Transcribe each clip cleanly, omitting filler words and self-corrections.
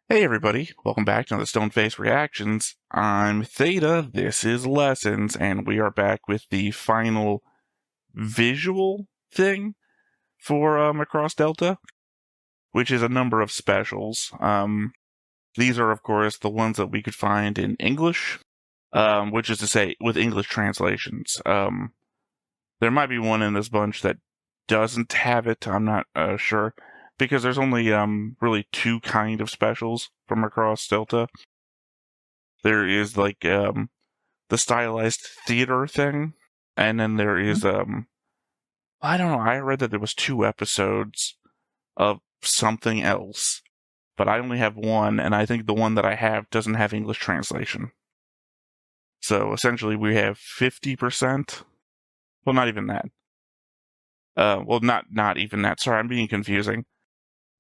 Hey everybody, welcome back to the Stoneface Reactions. I'm Theta, this is Lessons, and we are back with the final visual thing for Macross Delta, which is a number of specials. These are, of course, the ones that we could find in English, which is to say, with English translations. There might be one in this bunch that doesn't have it, I'm not sure, because there's only really two kind of specials from Macross Delta. There is like the stylized theater thing, and then there is I don't know, I read that there was 2 episodes of something else, but I only have one, and I think the one that I have doesn't have English translation. So essentially we have 50%. Well, not even that. Well, not even that. Sorry, I'm being confusing.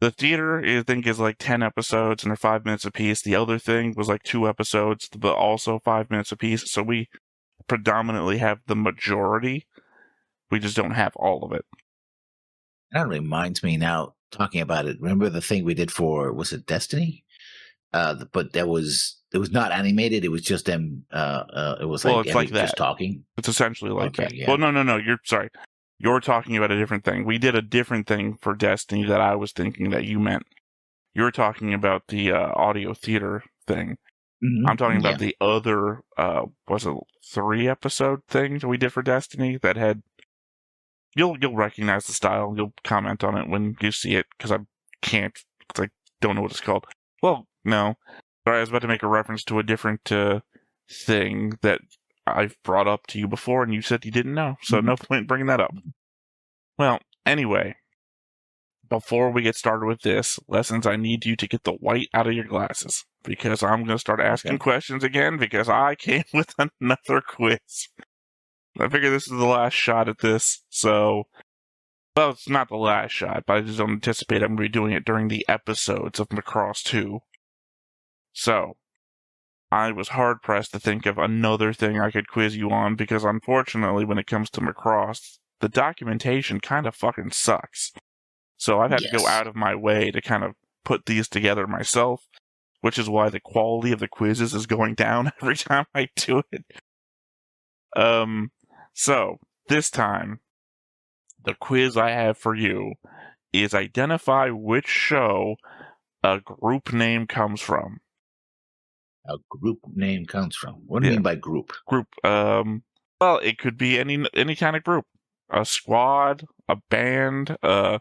The theater, I think, is like 10 episodes and they're 5 minutes apiece. The other thing was like 2 episodes, but also 5 minutes apiece. So we predominantly have the majority. We just don't have all of it. That reminds me now, talking about it. Remember the thing we did for, was it Destiny? But it was not animated. It was just them. It was Well, like it's like just that. talking. It's essentially like Okay, that. yeah. Well, no. You're sorry. You're talking about a different thing. We did a different thing for Destiny that I was thinking that you meant. You're talking about the audio theater thing. I'm talking Yeah. about the other, was it 3-episode thing that we did for Destiny that had. You'll recognize the style. You'll comment on it when you see it because I can't. Cause I don't know what it's called. Well, no. Sorry, I was about to make a reference to a different thing that I've brought up to you before, and you said you didn't know. So no point in bringing that up. Well, anyway, before we get started with this, Lessons, I need you to get the white out of your glasses because I'm going to start asking questions again because I came with another quiz. I figure this is the last shot at this, so. Well, it's not the last shot, but I just don't anticipate I'm going to be doing it during the episodes of Macross 2. So, I was hard-pressed to think of another thing I could quiz you on, because unfortunately, when it comes to Macross, the documentation kind of fucking sucks. So I've had to go out of my way to kind of put these together myself, which is why the quality of the quizzes is going down every time I do it. So, this time, the quiz I have for you is identify which show a group name comes from. A group name comes from. What do you mean by group? Group. Well, it could be any kind of group. A squad, a band, a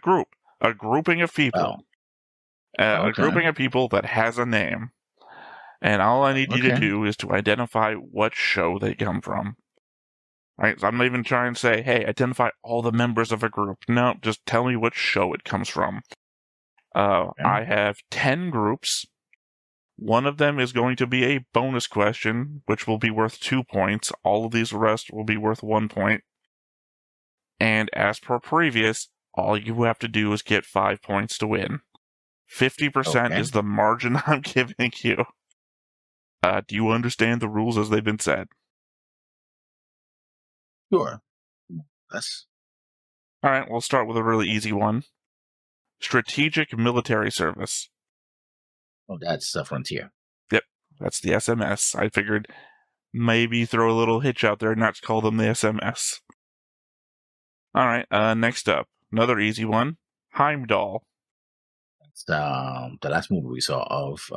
group, a grouping of people. A grouping of people that has a name. And all I need you to do is to identify what show they come from. Right? So I'm not even trying to say, hey, identify all the members of a group. No, just tell me what show it comes from. I have 10 groups. One of them is going to be a bonus question, which will be worth 2 points. All of these rest will be worth 1 point. And as per previous, all you have to do is get 5 points to win. 50% is the margin I'm giving you. Do you understand the rules as they've been said? Sure. Yes. All right, we'll start with a really easy one. Strategic Military Service. Oh, that's the Frontier. Yep, that's the SMS. I figured maybe throw a little hitch out there and not call them the SMS. All right, next up, another easy one. Heimdall. That's the last movie we saw of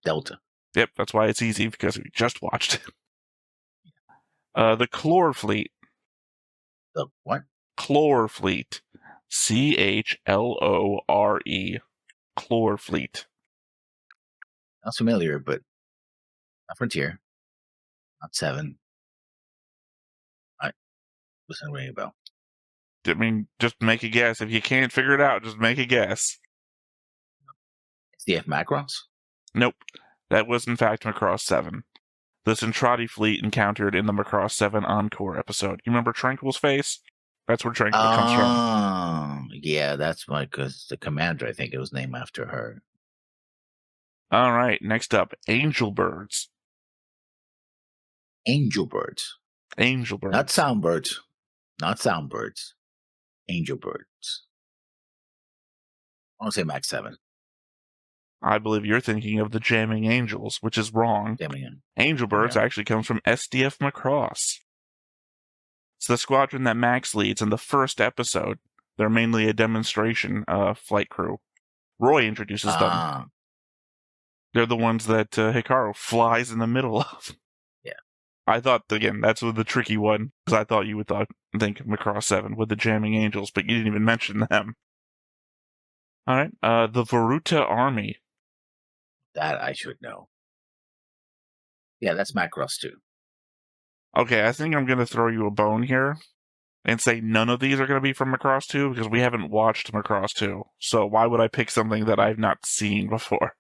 Delta. Yep, that's why it's easy, because we just watched it. The Chlor Fleet. The what? Chlor Fleet. CHLORE. Chlor Fleet. Not familiar, but not Frontier. Not 7. I wasn't ringing a bell. I mean, just make a guess. If you can't figure it out, just make a guess. It's the Macross? Nope. That was, in fact, Macross 7. The Centrati fleet encountered in the Macross 7 Encore episode. You remember Tranquil's face? That's where Tranquil comes from. Yeah, that's why, because the commander, I think it was named after her. All right, next up, Angel Birds. Angel Birds. Angel Birds. Not Soundbirds. Not Soundbirds. Angel Birds. I want to say Max 7. I believe you're thinking of the Jamming Angels, which is wrong. Damn. Angel Birds actually comes from SDF Macross. It's the squadron that Max leads in the first episode. They're mainly a demonstration flight crew. Roy introduces them. They're the ones that Hikaru flies in the middle of. Yeah. I thought, again, that's the tricky one, because I thought you would think Macross 7 with the Jamming Angels, but you didn't even mention them. All right, the Varuta Army. That I should know. Yeah, that's Macross too. Okay, I think I'm going to throw you a bone here and say none of these are going to be from Macross 2 because we haven't watched Macross 2. So why would I pick something that I've not seen before?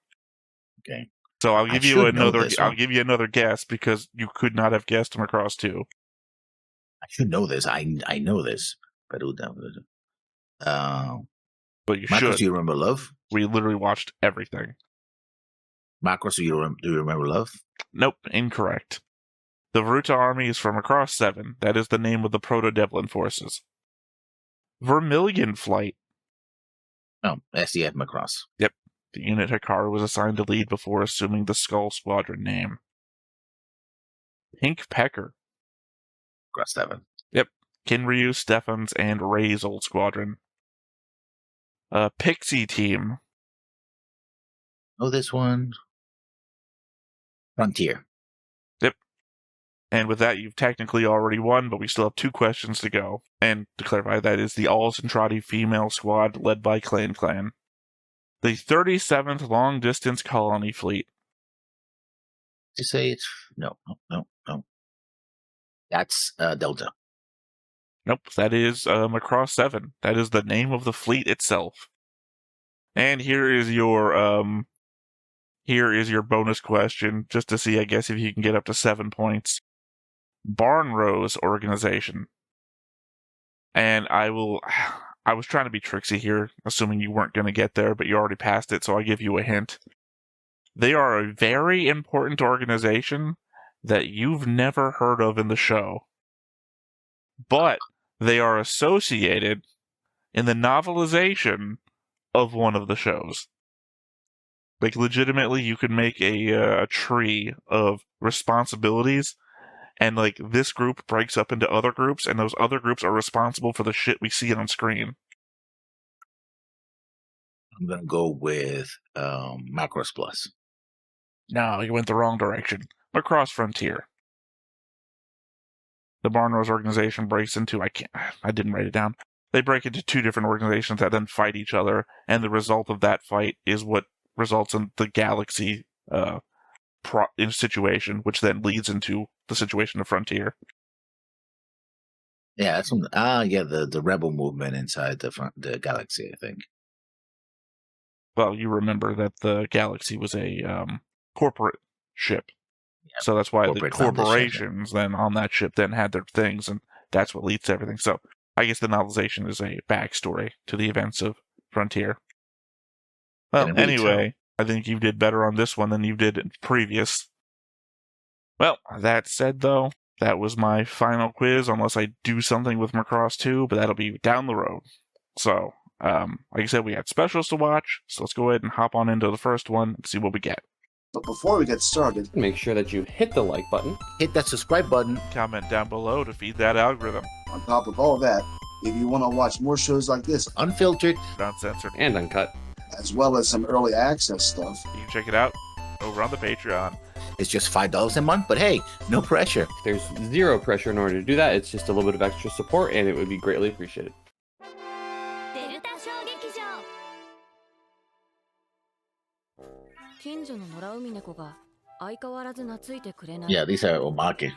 Okay. So I'll give you another guess because you could not have guessed Macross 2. I should know this. I know this. But you Macross, should. Do you remember Love? We literally watched everything. Macross, do you remember Love? Nope, incorrect. The Varuta Army is from Macross 7. That is the name of the Proto-Devlin forces. Vermilion Flight. Oh, SDF Macross. Yep. The unit Hikaru was assigned to lead before assuming the Skull Squadron name. Pink Pecker. Macross 7. Yep. Kinryu, Stefan's, and Ray's old squadron. Pixie Team. Oh, this one. Frontier. Yep. And with that, you've technically already won, but we still have 2 questions to go. And to clarify, that is the All-Centrati female squad led by Clan. The 37th Long Distance Colony Fleet. Did you say it's... No. That's Delta. Nope, that is Macross 7. That is the name of the fleet itself. And here is your bonus question, just to see, I guess, if you can get up to 7 points. Barnrose Organization. And I was trying to be tricksy here, assuming you weren't going to get there, but you already passed it, so I'll give you a hint. They are a very important organization that you've never heard of in the show. But they are associated in the novelization of one of the shows. Like, legitimately, you could make a tree of responsibilities, and, like, this group breaks up into other groups, and those other groups are responsible for the shit we see on screen. I'm going to go with Macross Plus. No, you went the wrong direction. Macross Frontier. The Barnrose organization breaks into... I didn't write it down. They break into 2 different organizations that then fight each other, and the result of that fight is what results in the Galaxy situation, which then leads into the situation of Frontier. Yeah, that's from the rebel movement inside the Galaxy, I think. Well, you remember that the Galaxy was a corporate ship. Yep. So that's why the corporations then on that ship then had their things, and that's what leads to everything. So I guess the novelization is a backstory to the events of Frontier. Well, anyway, I think you did better on this one than you did in previous. Well, that said, though, that was my final quiz, unless I do something with Macross 2, but that'll be down the road. So, like I said, we had specials to watch, so let's go ahead and hop on into the first one and see what we get. But before we get started, make sure that you hit the like button, hit that subscribe button, comment down below to feed that algorithm. On top of all that, if you want to watch more shows like this, unfiltered, uncensored, and uncut, as well as some early access stuff, you can check it out over on the Patreon. It's just $5 a month, but hey, no pressure. There's zero pressure in order to do that. It's just a little bit of extra support, and it would be greatly appreciated. Yeah, these are omake.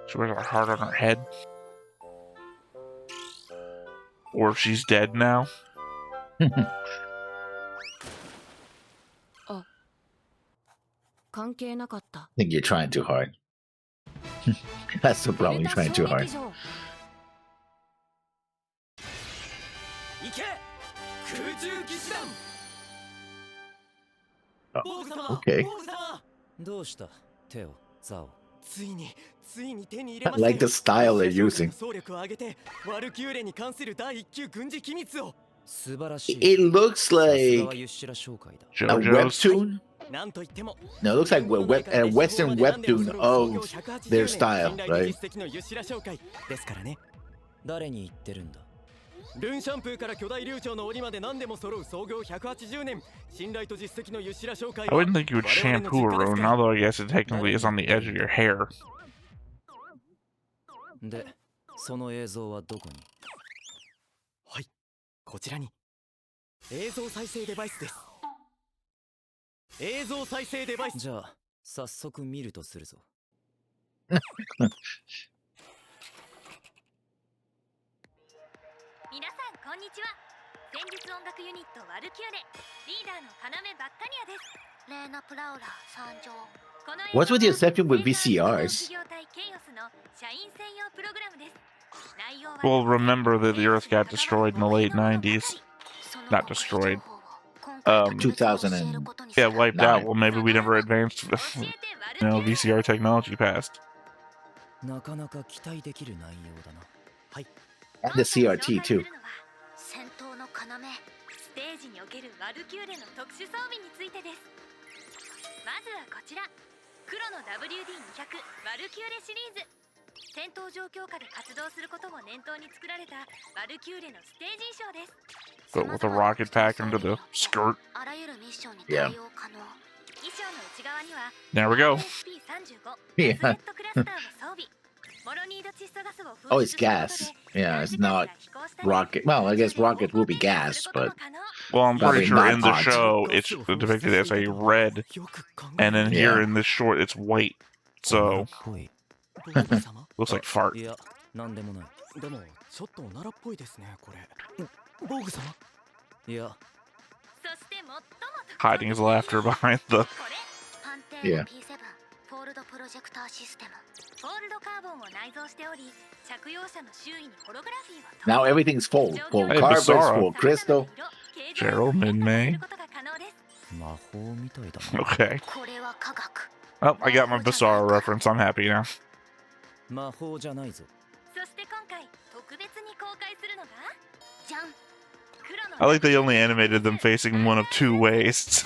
She wears her heart on her head. Or she's dead now. I think you're trying too hard. That's the problem, you're trying too hard. Oh, okay. I like the style they're using. It looks like a JoJo's. webtoon. No, it looks like a Western webtoon of their style, right? ルンシャンプーから巨大流暢の檻まで何でも揃う創業180年信頼と実績のユシラ商会 I wouldn't think you would shampoo a rune, although I guess it technically is on the edge of your hair. で、その映像はどこにはい、こちらに映像再生デバイスです映像再生デバイスじゃあ、早速見るとするぞ皆さんこんにちは戦術音楽ユニットワルキューレリーダーの要バッカニアですレーナ・プラウラー参上 What's with the exception with VCRs? Well, remember that the Earth got destroyed in the late 90s. Not destroyed. 2000 and Yeah, wiped out. Well, maybe we never advanced, VCR technology past. なかなか期待できる内容だなはい and the CRT too. 戦闘の要ステージにおけるワルキューレの特殊装備についてですまずはこちら黒の WD200 ワルキューレシリーズ戦闘状況下で活動することも念頭に作られたワルキューレのステージ衣装です But with a rocket pack under the skirt. あらゆるミッションに対応可能衣装の内側には There we go. Yeah. クラスターを装備 Oh, it's gas. Yeah, it's not rocket. Well, I guess rocket will be gas, but Well, I'm pretty Probably sure not in the hot. show it's depicted as a red, and then here Yeah. in this short it's white. So looks like fart. いや、なんでもないでも、ちょっとおならっぽいですね、これボーグ様いや Hiding his laughter behind the. Yeah. フォールドプロジェクターシステムフォールドカーボンを内蔵しており着用者の周囲にホログラフィーを now everything's full. Full Hey, carbons, Bizarro. full crystal. Gerald, Min-Mei. 魔法みたいだな Okay. これは科学 Oh, I got my Bizarro reference. I'm happy now. 魔法じゃないぞそして今回特別に公開するのがじゃん I like they only animated them facing one of two ways.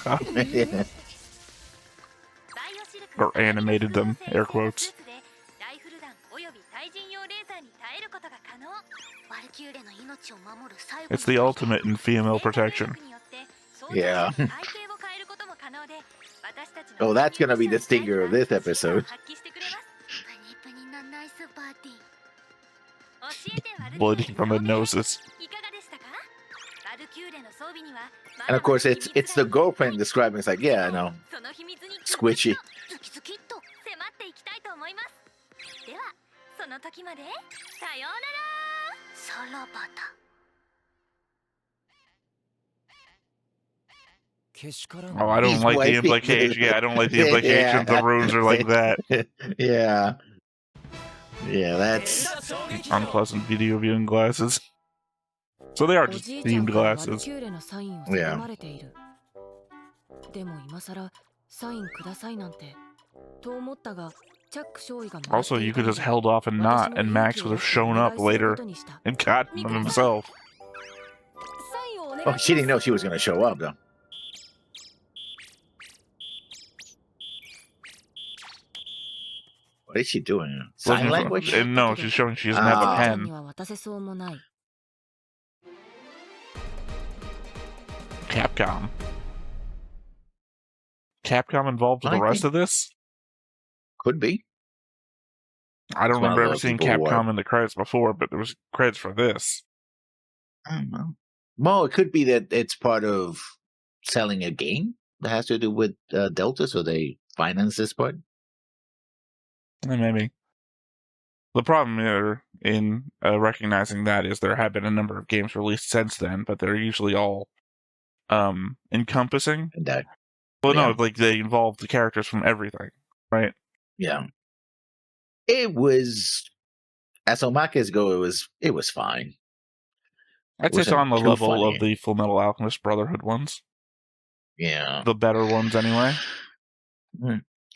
Or animated them, air quotes. It's the ultimate in female protection. Yeah. Oh, that's gonna be the stinger of this episode. Bleeding from the noses. And of course, it's the girlfriend describing. It's like, yeah, I know. Squishy. 迫っていきたいと思いますではその時までさようならさらばだ Oh, I don't He's like the wiping implication. Yeah, I don't like the implication. The runes are like that. Yeah. Yeah, that's Unpleasant video viewing glasses. So they are just themed glasses. Yeah. でも今さらサインくださいなんてと思ったがチャック少尉が Also, you could have held off and not, and Max would have shown up later and gotten them himself. Oh, she didn't know she was gonna show up though. What is she doing? Sign Looking for- language? and no, she's showing she doesn't have a Ah. に pen. は渡せそうもない Capcom. Capcom involved with the I rest think- of this? Could be. I don't It's one of remember ever those seeing people who Capcom are- in the credits before, but there was credits for this. I don't know. Well, it could be that it's part of selling a game that has to do with Delta, so they finance this part. Maybe. The problem here in recognizing that is there have been a number of games released since then, but they're usually all encompassing. And that, Well, no, Yeah. like they involve the characters from everything, right? yeah, it was as Omakis go. It was fine. I'd say it's Wasn't on the too level funny. of the Full Metal Alchemist Brotherhood ones. Yeah, The better ones, anyway.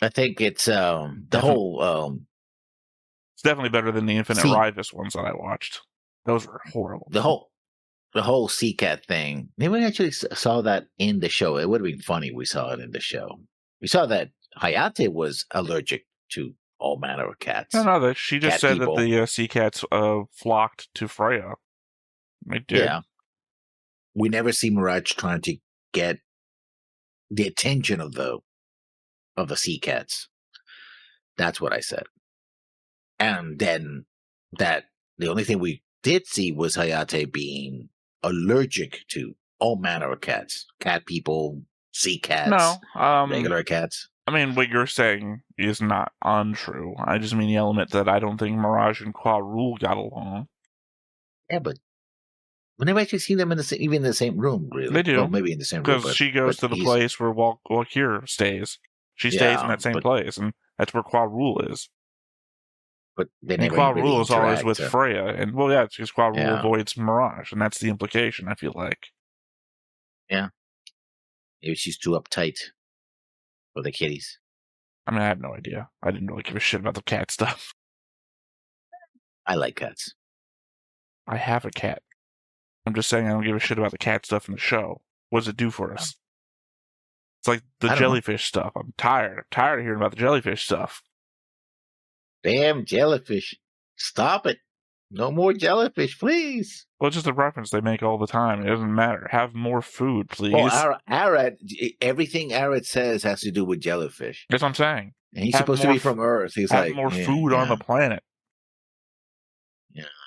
I think it's the whole It's definitely better than the Infinite See- Rivus ones that I watched. Those were horrible. the whole sea cat thing. Maybe we actually saw that in the show. It would have been funny. We saw it in the show. We saw that Hayate was allergic to all manner of cats. No, that she just Cat said people. that the sea cats flocked to Freya. They did. Yeah. We never see Mirage trying to get the attention of the sea cats. That's what I said. And then the only thing we did see was Hayate being allergic to all manner of cats. Cat people, sea cats, No, regular cats. I mean, what you're saying is not untrue. I just mean the element that I don't think Mirage and Qua Rule got along. Yeah, but we never actually see them even in the same room, really. They do. Well, maybe in the same room. Because she goes to the place where Walkir stays. She stays in that same place, and that's where Qua Rule is. But they and never Qua really Rule is always interact, with so- Freya. And, well, yeah, it's because Qua Rule avoids Mirage, and that's the implication, I feel like. Maybe she's too uptight for the kitties. I mean, I have no idea. I didn't really give a shit about the cat stuff. I like cats. I have a cat. I'm just saying I don't give a shit about the cat stuff in the show. What does it do for us? It's like the I don't jellyfish stuff. I'm tired. I'm tired of hearing about the jellyfish stuff. Damn jellyfish. Stop it. No more jellyfish, please. Well, it's just a reference they make all the time. It doesn't matter. Have more food, please. Well, Arad, everything Arad says has to do with jellyfish. That's what I'm saying. And he's Have supposed to more be from Earth. He's Have like more food on the planet.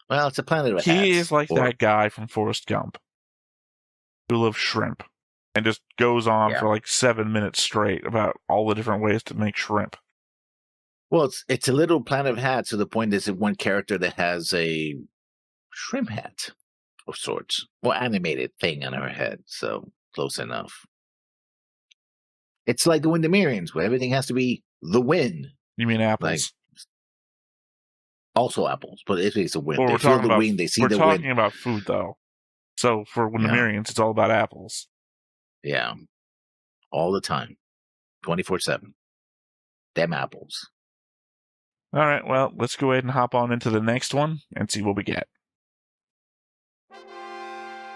Well, it's a planet of He hats. is like that guy from Forrest Gump who loves shrimp and just goes on for like 7 minutes straight about all the different ways to make shrimp. Well, it's a little planet of hats to the point there's one character that has a shrimp hat of sorts. Well, animated thing on her head, so close enough. It's like the Windermerians, where everything has to be the wind. You mean apples? Like, also apples, but it's a wind. Well, they we're feel talking the about, wind, they see we're the talking wind. about food, though. So for Windermerians, it's all about apples. Yeah. All the time. 24/7. Them apples. All right, well, let's go ahead and hop on into the next one and see what we get.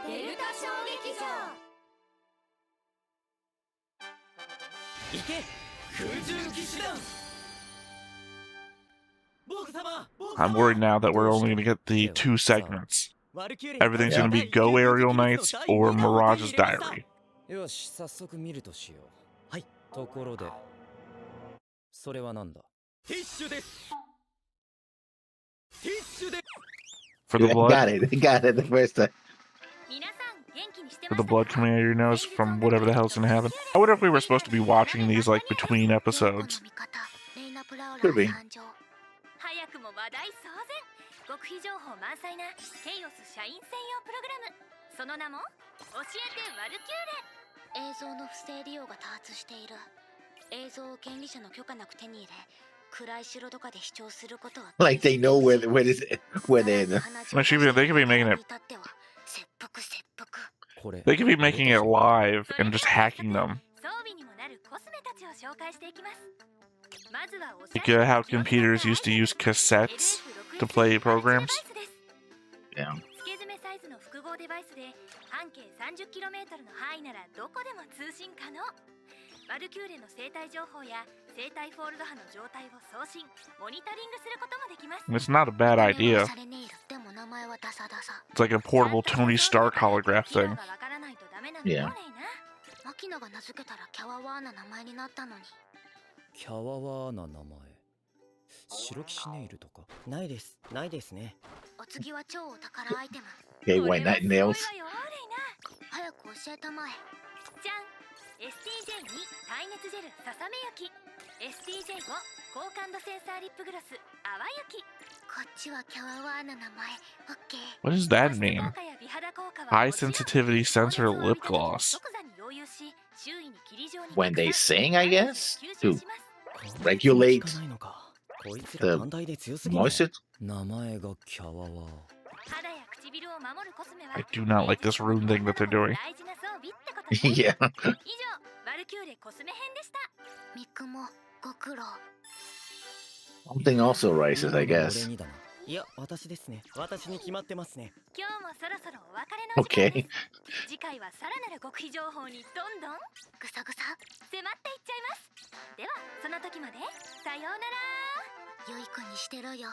デルタ小劇場行け空中騎士団ボーグ様 I'm worried now that we're only going to get the 2 segments. Everything's going to be Go Aerial Knights or Mirage's Diary. よし早速見るとしようはいところでそれはなんだティッシュですティッシュで For the blood, Got it the first time. 皆さん元気にして for ま the した blood coming out of your nose from whatever the hell's going to happen. I wonder if we were supposed to be watching these like between episodes. Could be. 早くも話題騒然極秘情報満載なケイオス社員専用プログラムその名も教えてワルキューレ映像の不正利用が多発している映像を権利者の許可なく手に入れ暗い城とかで視聴することは Like they know where they're in. They could be making it. 切腹切腹 これ They could be making it live and just hacking them. 装備にもなるコスメたちを紹介していきますまずはおしゃ Like れ how computers used to use cassettes to play programs. Yeah. 付け詰めサイズの複合デバイスで半径 30km の範囲ならどこでも通信可能ワルキューレの生態情報や生態フォールド波の状態を送信モニタリングすることもできます It's not a bad idea. It's like a portable Tony Stark holograph thing. Yeah. マキナが名付けたらキャワワーな名前になったのにキャワワーな名前白騎士ネイルとかないですないですねお次は超お宝アイテム Okay, white night nails. 早く教えたまえじゃん STJ2 耐熱ジェルささめ焼き STJ5 高感度センサーリップグロス淡雪こっちはキャワワーな名前 OK What does that mean? High sensitivity sensor lip gloss. When they sing, I guess, to regulate ないのかこいつ the ら寛大で強すぎる moisture. 名前がキャワワー I do not like this rune thing that they're doing. Yeah. 以上ワルキューレコスメ編でしたミックもご苦労。 Something also rises, I 今の guess. 俺にだな。いや、私ですね。私に決まってますね。今日もそろそろお別れの時間 Okay. です。次回はさらなる極秘情報にどんどんぐさぐさ迫っていっちゃいます。ではその時までさようなら。良い子にしてろよ。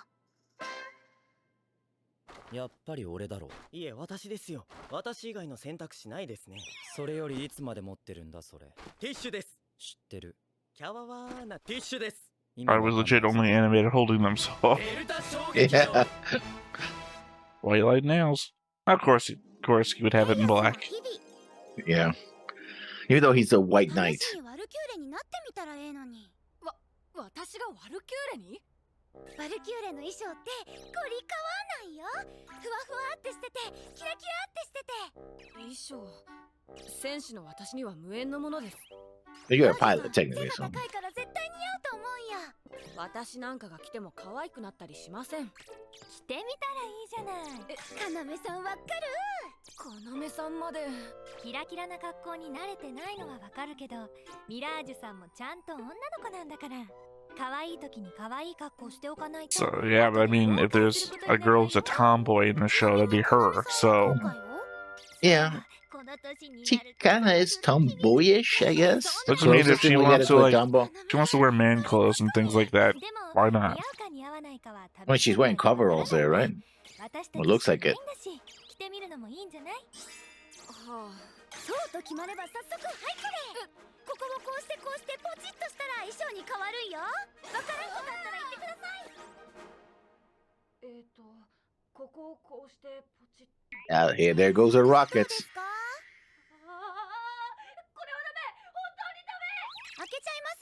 やっぱり俺だろう。いえ、私ですよ。私以外の選択肢ないですね。それよりいつまで持ってるんだそれ。ティッシュです。知ってる。キャワワーなティッシュです。 I was legit only animated holding them, so Yeah. white light nails. Of course, you would have it in black. Yeah. Even though he's a white knight. 試しにワルキューレになってみたらええのに。私がワルキューレに？ワルキューレの衣装ってゴリかわないよ。ふわふわってしててキラキラってしてて。衣装戦士の私には無縁のものです。 You're a pilot, 背 technically. が So. 高いから絶対似合うと思うんや。私なんかが着ても可愛くなったりしません。着てみたらいいじゃない。かなめさんわかる？かなめさんまで。キラキラな格好に慣れてないのはわかるけど、ミラージュさんもちゃんと女の子なんだから。可愛い時に可愛い格好しておかないと。 So yeah, but I mean, if there's a girl who's a tomboy in the show, that'd be her. So Yeah. She kind of is tomboyish, I guess. Doesn't mean if Closest she thing we get wants is to, a like- tomboy. she wants to wear man clothes and things like that. Why not? Well, she's wearing coveralls there, right? Well, looks like it. 着てみるのもいいんじゃない？はそうと決まれば早速はいこれ。ここをこうしてこうしてポチッとしたら衣装に変わるんよ。わからんことあったら言ってください。ここをこうしてポチッ。 Here, there goes her どうで rockets. すか？これはダメ。本当にダメ。開けちゃいます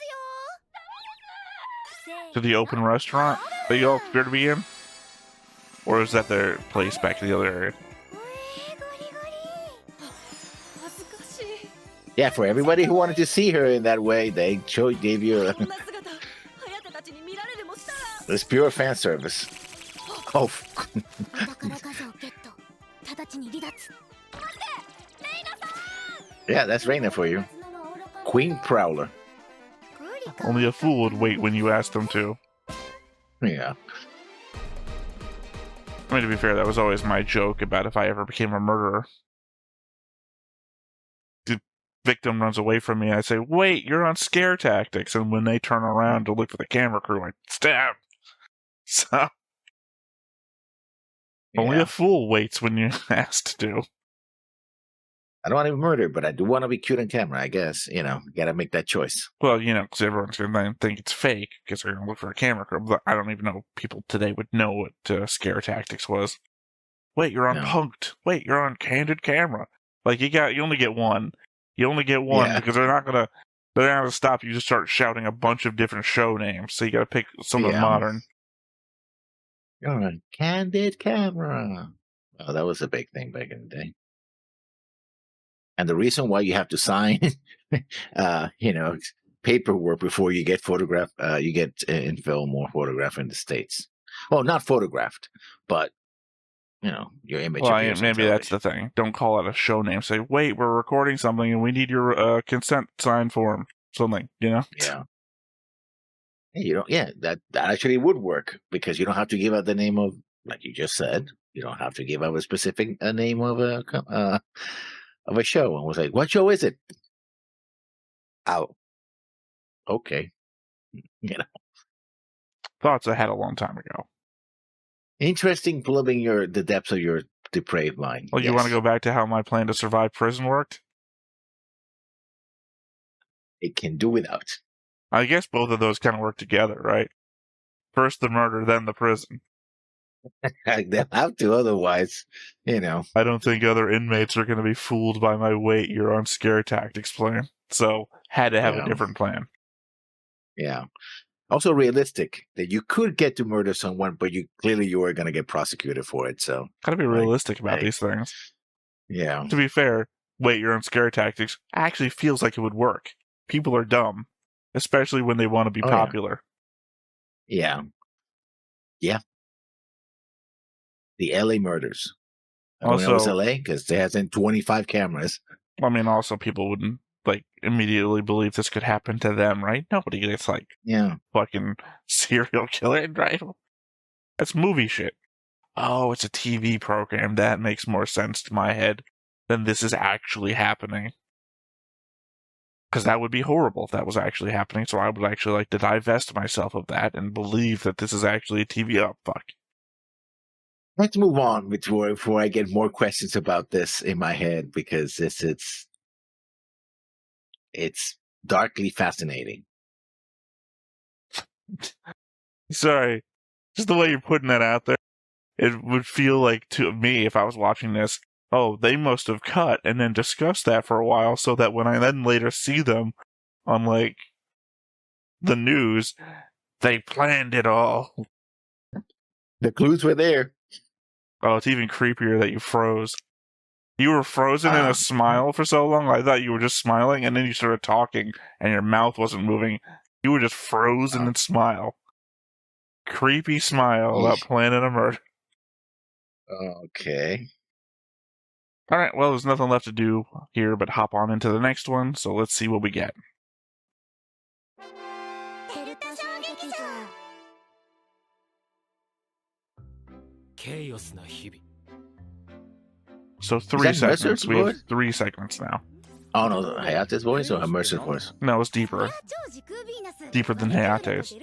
よ。 To the open restaurant that you all appear to be in? Or is that their place back in the other area? ゴリゴリ。恥ずかしい。 Yeah, for everybody who wanted to see her in that way, they gave you こんな姿、颯たちに見られでもしたら。 this pure fan service. Oh, お宝画像ゲット。直ちに離脱。 yeah, that's Reina for you. Queen Prowler. Only a fool would wait when you asked them to. Yeah. I mean, to be fair, that was always my joke about if I ever became a murderer. The victim runs away from me, I say, wait, you're on scare tactics. And when they turn around to look for the camera crew, I stab. So, only Yeah. a fool waits when you're asked to. I don't want to be murdered, but I do want to be cute on camera, I guess. You know, gotta make that choice. Well, you know, because everyone's going to think it's fake because they're going to look for a camera crew. But I don't even know people today would know what scare tactics was. Wait, you're on No. Punked. Wait, you're on Candid Camera. Like you only get one. You only get one Yeah. because they're not gonna stop you. Just start shouting a bunch of different show names. So you got to pick something Yeah. modern. You're on Candid Camera. Oh, that was a big thing back in the day. And the reason why you have to sign, paperwork before you get photographed, you get in film or photograph in the States. Well, not photographed, but, your image. Well, appears on maybe that's television. the thing. Don't call it a show name. Say, wait, we're recording something and we need your consent sign form. Something, Yeah. Hey, that actually would work because you don't have to give out the name of, like you just said, you don't have to give out a specific name of a show. And was like, what show is it? Oh, okay. Thoughts I had a long time ago. Interesting, plumbing the depths of your depraved mind. Well, you want to go back to how my plan to survive prison worked? It can do without. I guess both of those kind of work together, right? First the murder, then the prison. They'll have to, otherwise, I don't think other inmates are going to be fooled by my wait, you're on scare tactics plan. So, had to have Yeah. a different plan. Yeah. Also realistic that you could get to murder someone, but you are going to get prosecuted for it. So, Gotta be realistic about hey. these things. yeah. To be fair, wait, you're on scare tactics actually feels like it would work. People are dumb, especially when they want to be Oh, yeah. popular. Yeah. Yeah. The LA murders. I don't know it's Also- LA because there hasn't 25 cameras. I mean, also people wouldn't like immediately believe this could happen to them, right? Nobody gets like Yeah. fucking serial killer, right? That's movie shit. Oh, it's a TV program. That makes more sense to my head than this is actually happening. Because that would be horrible if that was actually happening. So I would actually like to divest myself of that and believe that this is actually a TV. Oh, fuck. Let's move on before I get more questions about this in my head, because it's darkly fascinating. Sorry. Just the way you're putting that out there. It would feel like to me, if I was watching this, oh, they must have cut and then discussed that for a while so that when I then later see them on, like, the news, they planned it all. The clues were there. Oh, it's even creepier that you froze. You were frozen in a smile for so long, I thought you were just smiling, and then you started talking, and your mouth wasn't moving. You were just frozen in smile. Creepy smile about planning a murder. Okay. All right, well, there's nothing left to do here but hop on into the next one, so let's see what we get. So 3 Is that Mercer's segments. We have voice? 3 segments now. Oh no, Hayate's voice or Mercer's voice? No, it's deeper. Deeper than Hayate's.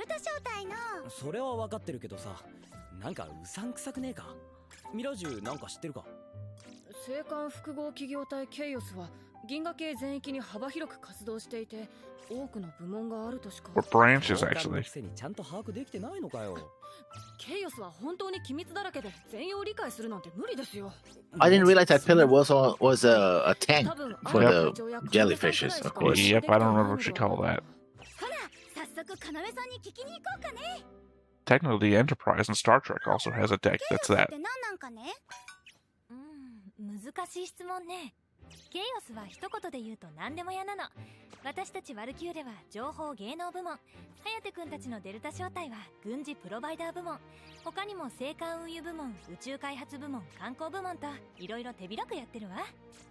それは分かってるけどさ、なんかうさんくさくねえか。ミラジュなんか知ってるか。青函複合企業体ケイオスは銀河系全域に幅広く活動していて、多くの部門があるとしか。Or branches, actually. くせにちゃんと把握できてないのかよ。ケイオスは本当に機密だらけで全容を理解するなんて無理ですよ。I didn't realize that pillar was a tank for the jellyfishes, of course. Yep, I don't remember what you call that. ほら、早速要さんに聞きに行こうかね。Technically, the Enterprise in Star Trek also has a deck that's that. って何なんかね。難しい質問ね。ケイオスは一言で言うと何でも屋なの。私たちワルキューレは情報芸能部門、颯くんたちのデルタ小隊は軍事プロバイダー部門、他にも青函運輸部門、宇宙開発部門、観光部門といろいろ手広くやってるわ。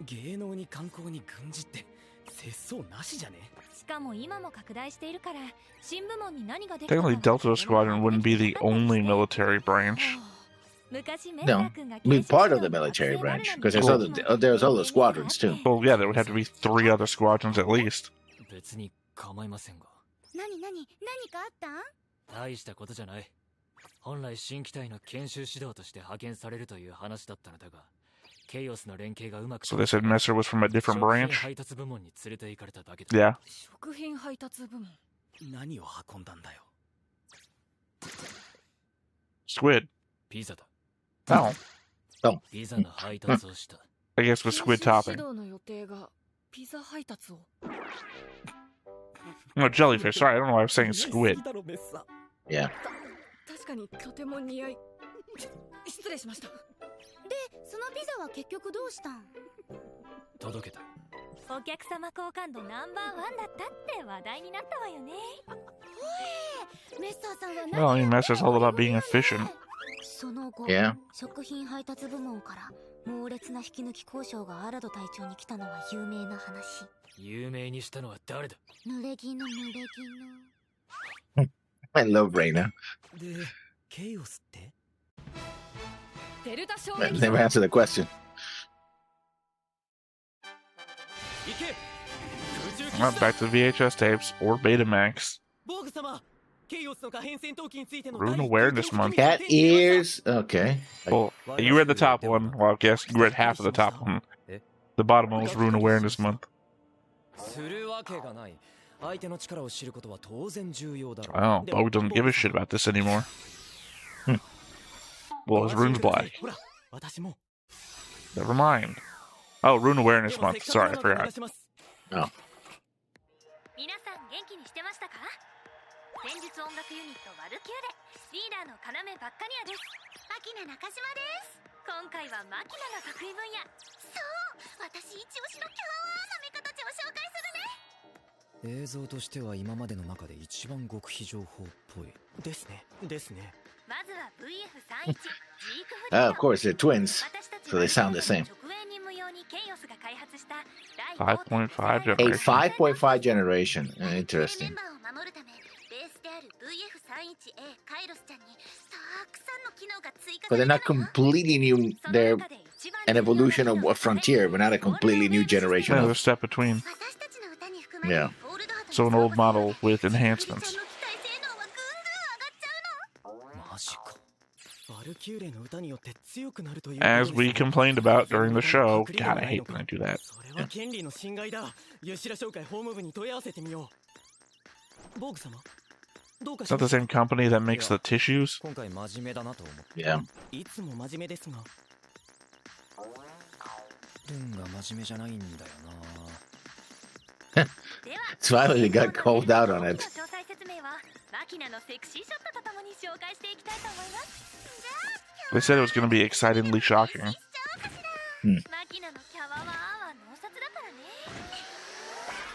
芸能に観光に軍事って節操なしじゃね。しかも今も拡大しているから新部門に何ができたか。Technically, Delta Squadron wouldn't be the only military branch. No, be part of the military branch, because there's other squadrons too. Well, yeah, there would have to be 3 other squadrons at least. 別に構いませんが。何かあったん？大したことじゃない。本来新機体の研修指導として派遣されるという話だったのだが、ケイオスの連携がうまく。So they said Messer was from a different 食品 branch? 配達部門に連れて行かれただけだ。 Yeah. 食品配達部門。何を運んだんだよ。Squid. ピザだ。Oh. ピザの配達をした。I guess with squid 指 topping. 導の予定がピザ配達を。 No, jellyfish. Sorry, I don't know why I was saying squid. Yeah. 確かにとても似合い。失礼しました。で、そのピザは結局どうしたん？届けた。お客様好感度ナンバーワンだったって話題になったわよね。ほえ、メッサーさんは何 Well, I mean, Messer's all about being efficient. その後、 Yeah. 食品配達部門から猛烈な引き抜き交渉がアラド隊長に来たのは有名な話。有名にしたのは誰だ？濡れ衣の。 I love Reina. で、ケイオスって？デルタ衝 I 撃 never answered the question. 行け！空中 Well, back to the VHS tapes or Betamax. ボーグ様、ケイオスの可変戦闘機についての Rune Awareness Month. Cat ears. Okay. Well, you read the top one. Well, I guess you read half of the top one. The bottom one was Rune Awareness Month. するわけがない。相手の力を知ることは当然重要だろう。 Oh, Bogue doesn't give a shit about this anymore. Well, his rune's black. ほら、私も。 Never mind. Oh, Rune Awareness Month. Sorry, I forgot. Oh. 皆さん元気にしてましたか？戦術音楽ユニットワルキューレリーダーの要バッカニアです。牧野中島です。今回は牧野の得意分野。そう、私一押しのキャワーなメカたちを紹介するね。映像としては今までの中で一番極秘情報っぽい。ですね。まずは VF31 ジークフリー Oh, ド。 of course, they're twins, 私たち so they sound the same. 直営任務用に5.5 A generation. 5.5 generation. Interesting. メンバーを守るためベースである VF31A カイロスちゃんにたくさんの機能が追加 But さ they're れ not たのよ。 completely new. その They're 中で一番 an 重要な evolution 機 of 能 a がそれ frontier, but not a completely new generation Yeah, of. there's a step between. 私たちの歌に含まれ Yeah. るフォールドアート So の an old 相互 model 作用 with で enhancements. ちゃんの機体性能はぐんぐん上がっちゃうの。マジか。バルキューレの歌によって強くなるという As ことで we すね。 complained about during the show. 隠れ家 God, が I ない hate のか。 when I do that. それは権利の侵害だ。ユシラ商会法務部に問い合わせてみよう。ボーグ様、どうか Is し that ま the す same company that makes the tissues? 今回真面目だなと思う。 Yeah. いつも真面目ですが。ルンが真面目じゃないんだよな。 Finally got called out on it. 詳細説明はマキナのセクシーショットとともに紹介していきたいと思います。じゃあ They said it was going to be excitingly shocking. マキナのキャワワーは脳殺だからね。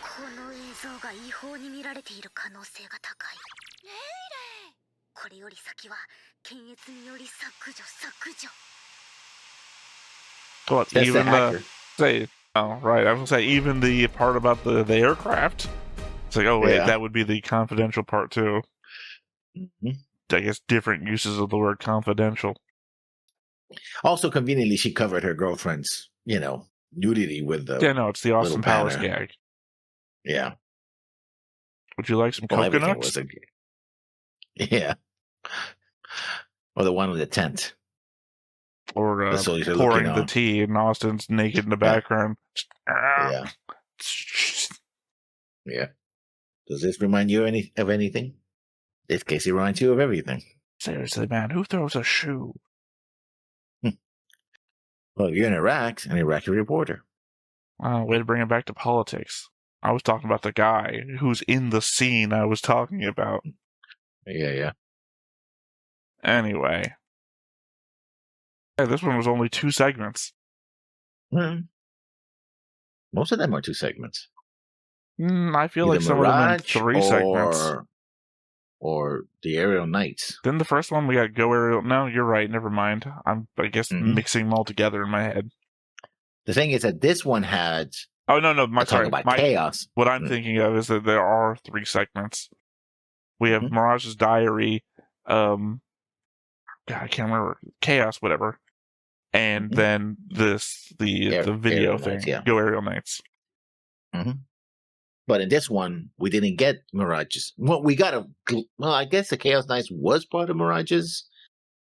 この映像が違法に見られている可能性が高い。レイレイ。これより先は検閲により削除。 What? That's the Even hacker. say, oh right, I was gonna say even the part about the aircraft. It's like, oh wait, Yeah. that would be the confidential part too. Mhm. I guess different uses of the word confidential. Also, conveniently, she covered her girlfriend's, nudity with the. Yeah, no, it's the Austin little Powers banner. gag. Yeah. Would you like some Well, everything coconuts? was a. Yeah. Or the one with the tent. Or That's all you're pouring looking the on. tea and Austin's naked in the background. Yeah. Yeah. Does this remind you of anything? This case reminds you of everything. Seriously, man, who throws a shoe? Well, you're in Iraq, an Iraqi reporter. Way to bring it back to politics. I was talking about the guy who's in the scene I was talking about. Yeah. Anyway. Hey, this one was only 2 segments. Hmm. Most of them are 2 segments. I feel Either like some of them in Mirage 3 segments. Or the Aerial Knights. Then the first one we got Go Aerial. No, you're right. Never mind. I guess mixing them all together in my head. The thing is that this one had. Oh no, Talk about chaos. What I'm thinking of is that there are 3 segments. We have Mirage's Diary. God, I can't remember. Chaos, whatever. And then the video thing. Knights, yeah. Go Aerial Knights. But in this one, we didn't get Mirage's. Well, I guess the Chaos Knights was part of Mirage's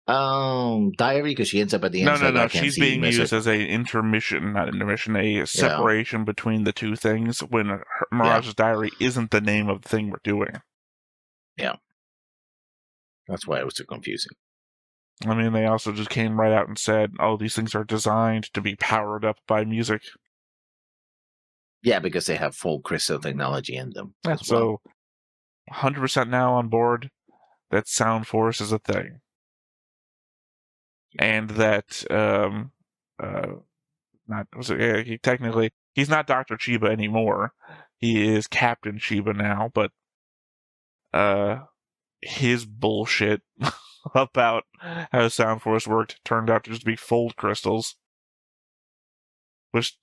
diary because she ends up at the end. No. She's being used as a separation between the 2 things when Mirage's Diary isn't the name of the thing we're doing. Yeah. That's why it was so confusing. I mean, they also just came right out and said, oh, these things are designed to be powered up by music. Yeah, because they have full crystal technology in them. Yeah, so 100% now on board that Sound Force is a thing. And that, he's not Dr. Chiba anymore. He is Captain Chiba now, but his bullshit about how Sound Force worked turned out to just be fold crystals. Which,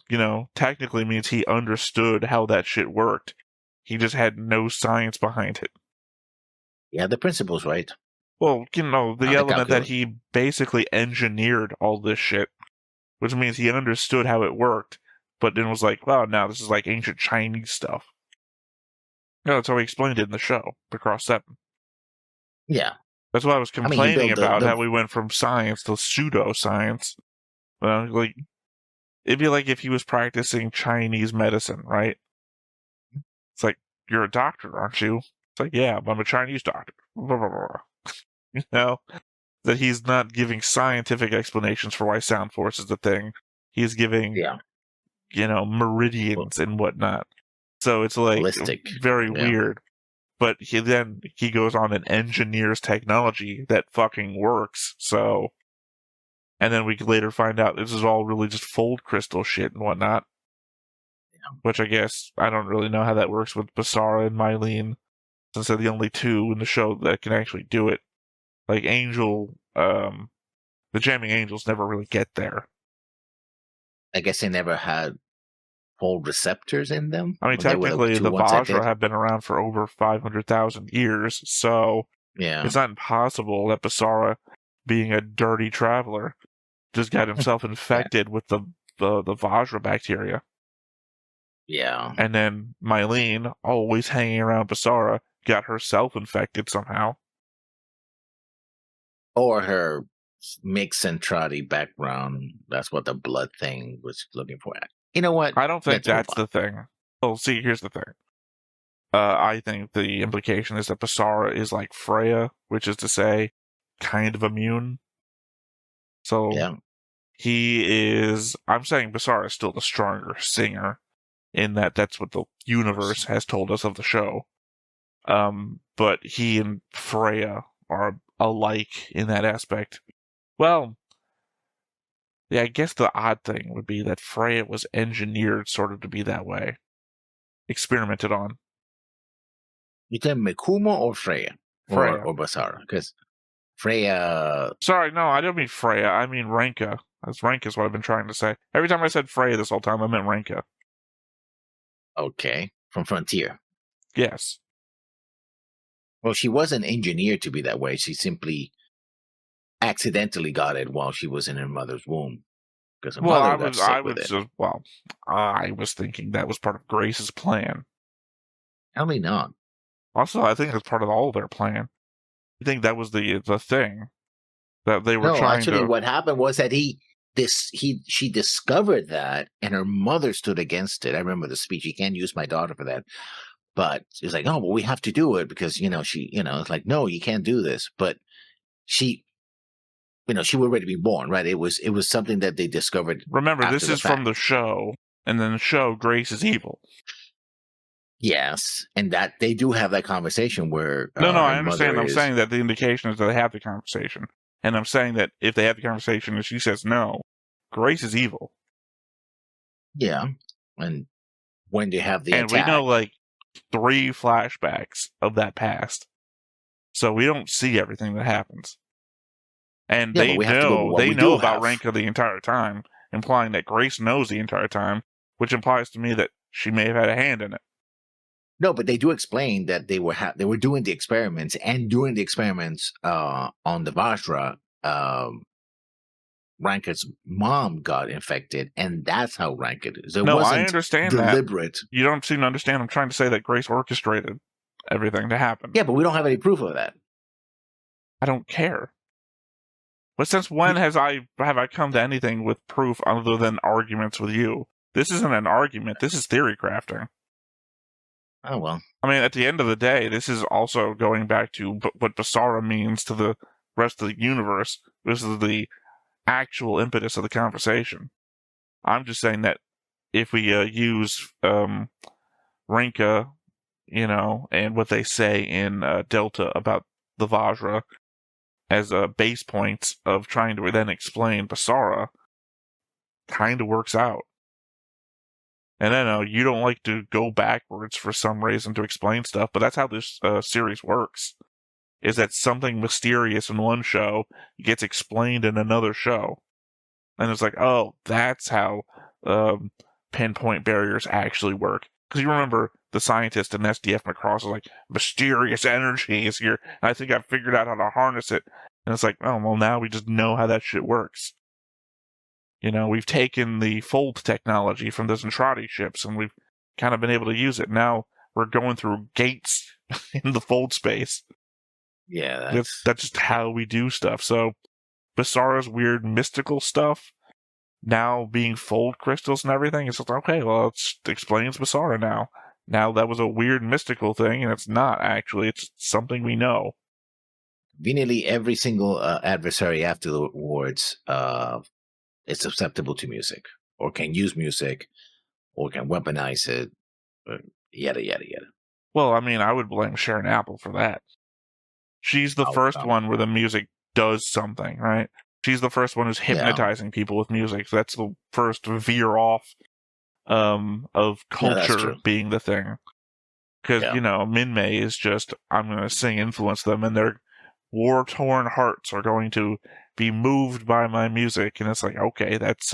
technically means he understood how that shit worked. He just had no science behind it. Yeah, the principle's right. Well, the element that he basically engineered all this shit, which means he understood how it worked, but then was like, wow, now this is like ancient Chinese stuff. No, that's how he explained it in the show, Macross 7. Yeah. That's why I was complaining about how we went from science to pseudoscience. Well, it'd be like if he was practicing Chinese medicine, right? It's like, you're a doctor, aren't you? It's like, yeah, but I'm a Chinese doctor. Blah, blah, blah. That he's not giving scientific explanations for why Sound Force is the thing. He's giving, meridians and whatnot. So it's like very weird. But he goes on and engineers technology that fucking works. So, and then we could later find out this is all really just fold crystal shit and whatnot. Yeah. Which I guess I don't really know how that works with Basara and Mylene, since they're the only 2 in the show that can actually do it. Like Angel, the Jamming Angels never really get there. I guess they never had full receptors in them. I mean, They were technically, two the one-sided. Vajra have been around for over 500,000 years, so Yeah. it's not impossible that Basara, being a dirty traveler, just got himself infected with the Vajra bacteria. Yeah. And then Mylene, always hanging around Basara, got herself infected somehow. Or her mixed centrati background. That's what the blood thing was looking for. You know what? I don't think Let's move that's on. the thing. Well, see, here's the thing. I think the implication is that Basara is like Freya, which is to say, kind of immune. So Yeah. he is. I'm saying Basara is still the stronger singer, in that that's what the universe has told us of the show. But he and Freya are alike in that aspect. Well, yeah, I guess the odd thing would be that Freya was engineered sort of to be that way, experimented on. You tell Mikumo or Freya? Freya. Or Basara? Because Freya... Sorry, no, I don't mean Freya. I mean Renka. Renka is what I've been trying to say. Every time I said Freya this whole time, I meant Renka. Okay. From Frontier. Yes. Well, she wasn't engineered to be that way. She simply accidentally got it while she was in her mother's womb. Because her mother got sick with it. I was thinking that was part of Grace's plan. Probably not. Also, I think it's part of all their plan. I think that was the thing that they were trying to... No, actually, what happened was that she discovered that, and her mother stood against it. I remember the speech. You can't use my daughter for that. But it's like, oh, well, we have to do it because, it's like, no, you can't do this. But she was ready to be born, right? It was something that they discovered. Remember, this is from the show, and then the show, Grace is evil. Yes, and that they do have that conversation where... No, I understand. I'm saying that the indication is that they have the conversation. And I'm saying that if they have the conversation and she says no, Grace is evil. Yeah, and when they have the attack... we know, 3 flashbacks of that past. So we don't see everything that happens. And they know about Renka the entire time, implying that Grace knows the entire time, which implies to me that she may have had a hand in it. No, but they do explain that they were doing the experiments, and during the experiments on the Vajra, Ranka's mom got infected, and that's how Ranka is. It wasn't I understand deliberate. That. You don't seem to understand. I'm trying to say that Grace orchestrated everything to happen. Yeah, but we don't have any proof of that. I don't care. But since when have I come to anything with proof other than arguments with you? This isn't an argument. This is theory crafting. Oh, well. I mean, at the end of the day, this is also going back to what Basara means to the rest of the universe. This is the actual impetus of the conversation. I'm just saying that if we use Renka, and what they say in Delta about the Vajra as base points of trying to then explain Basara, kind of works out. And I know you don't like to go backwards for some reason to explain stuff, but that's how this series works. Is that something mysterious in one show gets explained in another show. And it's like, oh, that's how pinpoint barriers actually work. Because you remember the scientist in SDF Macross was like, mysterious energy is here. And I think I've figured out how to harness it. And it's like, oh, well, now we just know how that shit works. We've taken the fold technology from the Zentradi ships, and we've kind of been able to use it. Now we're going through gates in the fold space. Yeah, that's just how we do stuff. So Basara's weird mystical stuff, now being fold crystals and everything, it's like, okay, well, it explains Basara now. Now that was a weird mystical thing, and it's not actually. It's something we know. Nearly every single adversary afterwards is susceptible to music, or can use music, or can weaponize it, yada, yada, yada. Well, I mean, I would blame Sharon Apple for that. She's the first one where the music does something, right? She's the first one who's hypnotizing people with music. So that's the first veer off of culture being the thing. Because, Minmay is just, I'm going to sing influence them, and their war-torn hearts are going to be moved by my music. And it's like, okay, that's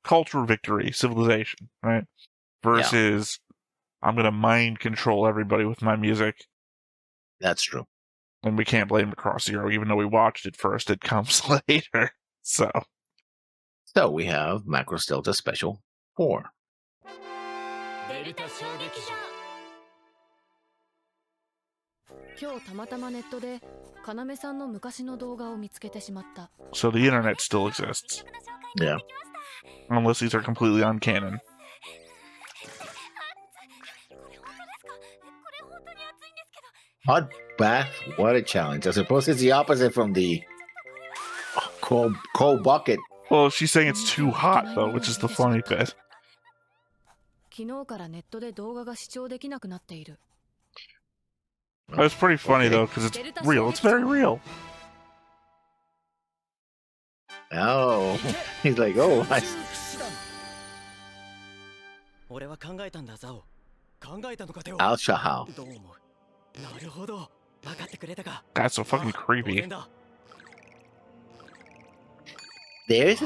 cultural victory, civilization, right? Versus, I'm going to mind control everybody with my music. That's true. And we can't blame Macross Zero, even though we watched it first. It comes later. So we have Macross Delta Special 4. 今日たまたまネットで要さんの昔の動画を見つけてしまった。 So the internet still exists. Yeah. Unless these are completely uncanon. Hot bath? What a challenge. I suppose it's the opposite from the cold bucket. Well, she's saying it's too hot, though, which is the funny bit. 昨日からネットで動画が視聴できなくなっている。 It's pretty funny, though, because it's real. It's very real. Oh, he's like, oh, I... 俺は考えたんだザオ。考えたのかテオ。 Al Shahal. どう思う？なるほど。分かってくれたか。 That's so fucking creepy. There's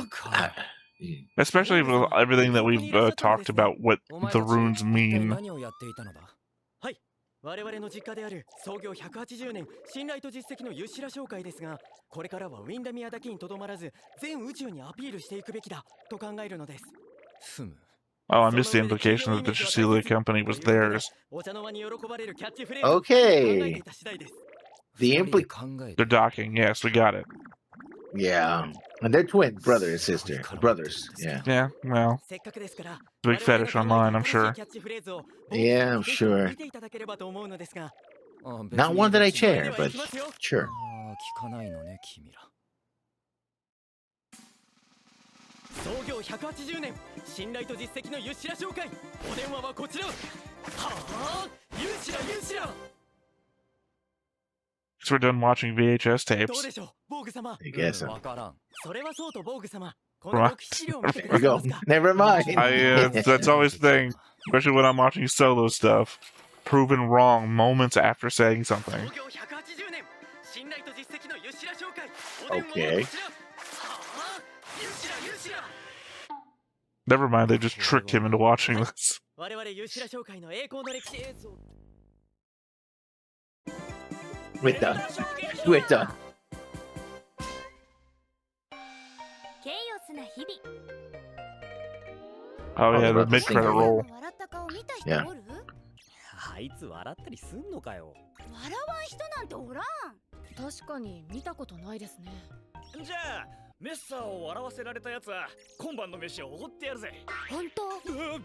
Especially with everything that we've talked about, what the runes mean. 何をやっていたのだ？はい。我々の実家である創業180年信頼と実績のユッシュラ商会ですが、これからはウィンダミアだけにとどまらず全宇宙にアピールしていくべきだと考えるのです。ふむ。 Oh, I missed the implication that the Cecilia company was theirs. Okay. They're docking. Yes, we got it. Yeah. And they're twin brother and sister. Brothers. Yeah. Yeah, well. Big fetish online, I'm sure. Yeah, I'm sure. Not one that I share, but sure. 創業180年信頼と実績のユッシュラ商会お電話はこちらはあユッシュラユッシュラ So we're done watching VHS どう tapes. でしょうボーグ様 I guess so. わからんそれはそうとボーグ様この極秘資料を見てく There だ we さい go. ますか Never mind. That's always the thing, especially when I'm watching solo stuff. Proven wrong moments after saying something. 創業180年信頼と実績のユッシュラ商会お電話はこちら Okay. はあユッシュラユッシュラ Never mind, they just tricked him into watching this. 我々ユッシュラ商会の栄光の歴史映像 We're done. We're done. ケイオスな日々 Oh yeah, the mid-credit roll. 笑った顔見た人 Yeah. おる？あいつ笑ったりすんのかよ笑わん人なんておらん。確かに見たことないですね。じゃあメッサーを笑わせられたやつは今晩の飯をおごってやるぜ。本当？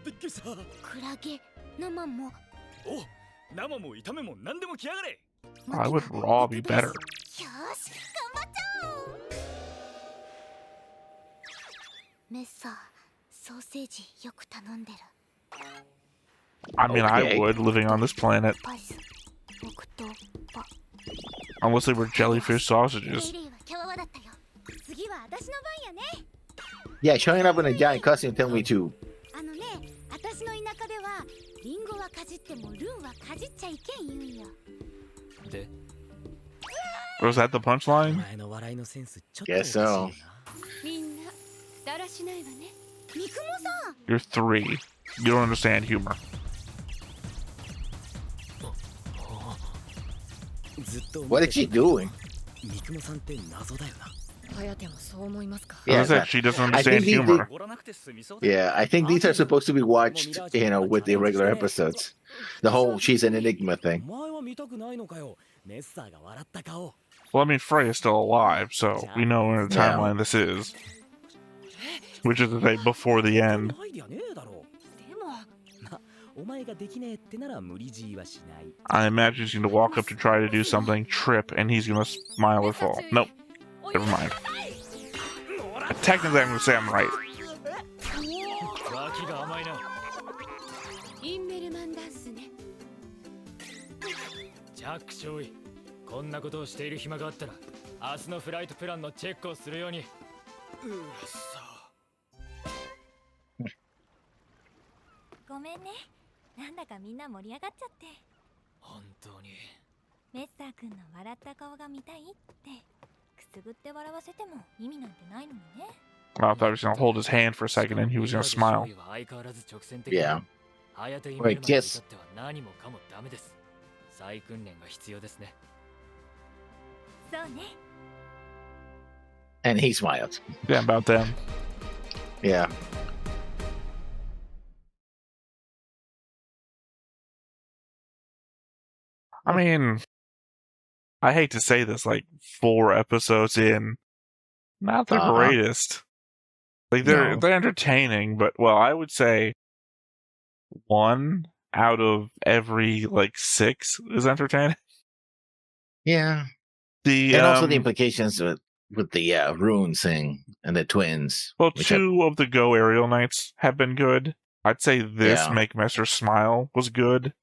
びっくりした。クラゲ、生も。お、生も炒めも何でも来やがれ。 I would raw be better. よし、頑張っちゃおう。メッサー、ソーセージよく頼んでる。 I mean, I Okay. would, living on this planet. パス、僕とパ。 Unless they were jellyfish レ sausages. イレイはキャワワだったよ。次は私の番やね。 Yeah, showing up in a giant costume telling me to. あのね、私の田舎ではリンゴはかじってもルンはかじっちゃいけん言うんよ。で Was that the お punchline? 前の笑いのセンスちょっと Guess おかしいな so. みんなだらしないわね。三雲さん。 You're 3. You don't understand humor. ずっと What is she doing? 三雲さんって謎だよな 颯もそう思いますか？ As I Yeah, said, she doesn't I think understand these- humor. おごらなくて済みそうだよ。 Yeah, I think these are supposed to be watched, with the regular episodes. The whole she's an enigma お thing. 前は見たくないのかよメッサーが笑った顔 Well, I mean, Frey is still alive, so we know in the Yeah. timeline this is. Which is to say, before the end. アイディアねえだろでもまお前ができねえってなら無理強いはしない I imagine he's going to walk up to try to do something, trip, and he's going to smile or fall. Nope. Never mind. Technically, I'm going to say I'm right. 脇が甘いな。インメルマンダンスね。ジャック少尉、こんなことをしている暇があったら明日のフライトプランのチェックをするように。うっさ。ごめんね。なんだかみんな盛り上がっちゃって。本当に。メッサーくんの笑った顔が見たいってくすぐって笑わせても意味なんてないのにね。I thought he was going to hold his hand for a second and he was going to smile. Yeah. 早手に Or I 見るのに guess 至っては何もかもダメです。再訓練が必要ですね。そうね。 And he smiled. Yeah, about them. Yeah. I mean, I hate to say this, like 4 episodes in, not the Uh-huh. greatest. Like they're No. they're entertaining, but well, I would say 1 out of every like 6 is entertaining. Yeah. The And also the implications with the Rune thing and the twins. well, which 2 of the Go Aerial Knights have been good. I'd say this Yeah. Make Messer Smile was good.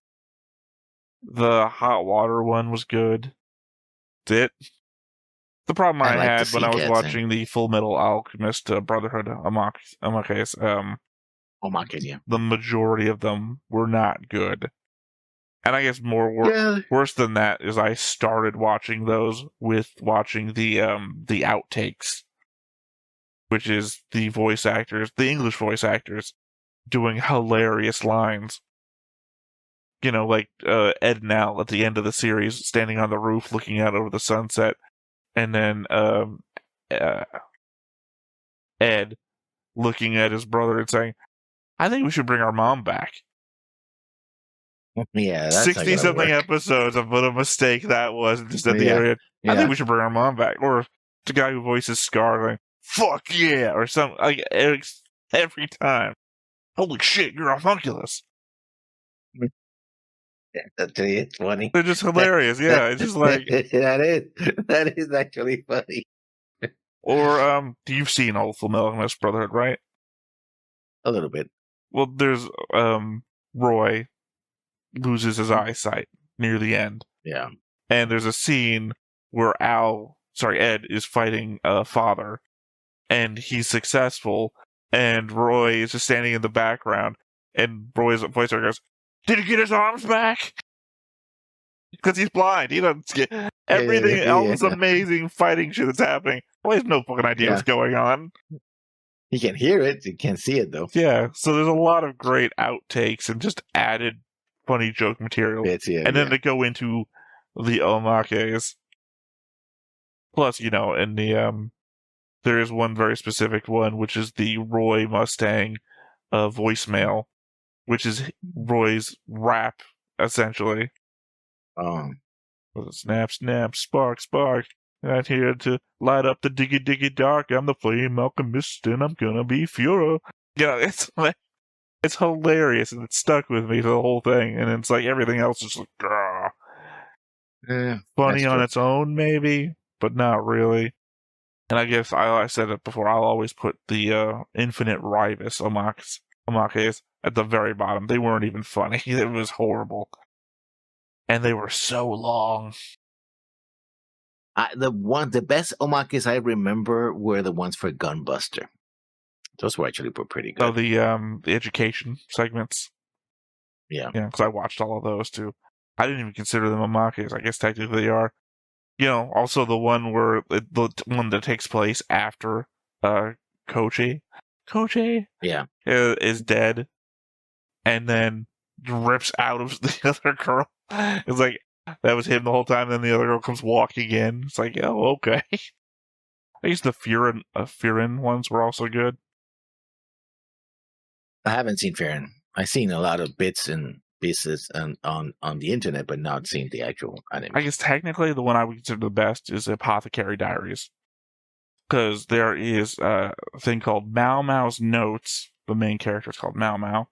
The Hot Water one was good. That's it. The problem I I like the had when I was Sea Cats watching the Full Metal Alchemist Brotherhood Amakes, Oh my god, yeah. the majority of them were not good. And I guess Yeah. worse than that is I started watching those with watching the outtakes, which is the voice actors, the English voice actors, doing hilarious lines. You know, like Ed and Al at the end of the series, standing on the roof looking out over the sunset, and then Ed looking at his brother and saying, "I think we should bring our mom back." Yeah, that's not gonna 60-something work. episodes of what a mistake that was, just at the Yeah. area. I Yeah. think we should bring our mom back. Or the guy who voices Scar going, "Fuck yeah," or something. Like, every time. Holy shit, you're a homunculus. It's funny. They're just hilarious. Yeah, it's just like. that is actually funny. Or you've seen all Full Metal Alchemist Brotherhood, right? A little bit. Well, there's Roy loses his eyesight near the end, Yeah. and there's a scene where Ed is fighting father, and he's successful, and Roy is just standing in the background, and Roy's voiceover goes, "Did he get his arms back?" Because he's blind. He doesn't get everything. All this amazing fighting shit that's happening. Roy has no fucking idea what's going on. You can hear it. You can't see it though. Yeah, so there's a lot of great outtakes and just added funny joke material. And then to go into the omakes. Plus, you know, in the there is one very specific one, which is the Roy Mustang voicemail, which is Roy's rap, essentially. Snap, snap, spark, spark. Not here to light up the diggy diggy dark. I'm the flame alchemist, and I'm gonna be Führer. You know, it's hilarious, and it stuck with me the whole thing. And it's like everything else is like, funny on its own, maybe, but not really. And I guess I said it before. I'll always put the Infinite Rivus omakes at the very bottom. They weren't even funny. It was horrible, and they were so long. The best omakes I remember were the ones for Gunbuster. Those were actually pretty good. Oh, the education segments. Yeah, because I watched all of those too. I didn't even consider them omakes. I guess technically they are. You know, also the one the one that takes place after Kochi, yeah, is dead, and then rips out of the other girl. It's like that was him the whole time. Then the other girl comes walking in. It's like, oh, okay. I guess the Furin ones were also good. I haven't seen Farron. I've seen a lot of bits and pieces on the internet, but not seen the actual anime. I guess technically the one I would consider the best is Apothecary Diaries, because there is a thing called Mao Mao's Notes. The main character is called Mao Mao,